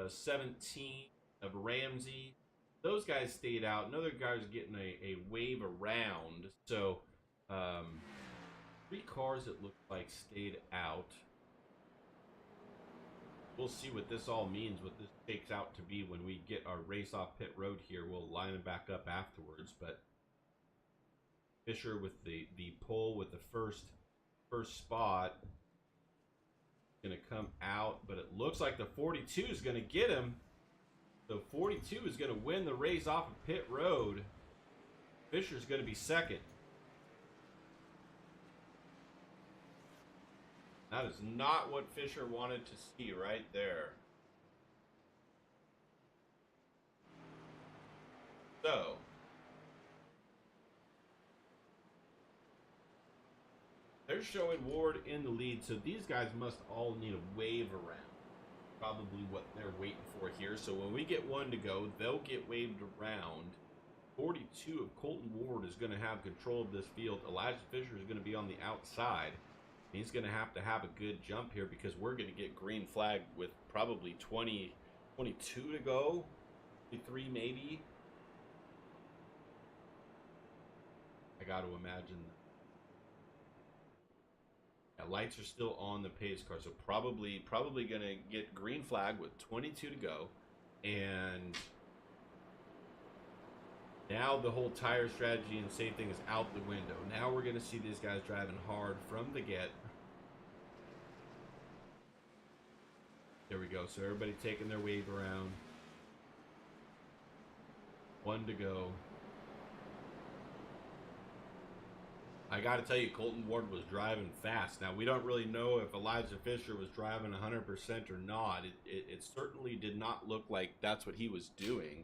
Speaker 1: 17 of Ramsey. Those guys stayed out. Another guy's getting a wave around. So, 3 cars it looked like stayed out. We'll see what this all means, what this shakes out to be when we get our race off pit road here. We'll line them back up afterwards. But Fisher with the pole with the first spot. Going to come out, but it looks like the 42 is going to get him. So 42 is going to win the race off of pit road. Fisher's going to be second. That is not what Fisher wanted to see right there. So, they're showing Ward in the lead, so these guys must all need a wave around. Probably what they're waiting for here. So when we get one to go, they'll get waved around. 42 of Colton Ward is going to have control of this field. Elijah Fisher is going to be on the outside. He's going to have a good jump here because we're going to get green flag with probably 22 to go. 23 maybe. I got to imagine. Yeah, lights are still on the pace car, so probably going to get green flag with 22 to go. And now the whole tire strategy and safe thing is out the window. Now we're going to see these guys driving hard from the get. There we go. So everybody taking their wave around. 1 to go. I got to tell you, Colton Ward was driving fast. Now, we don't really know if Elijah Fisher was driving 100% or not. It certainly did not look like that's what he was doing.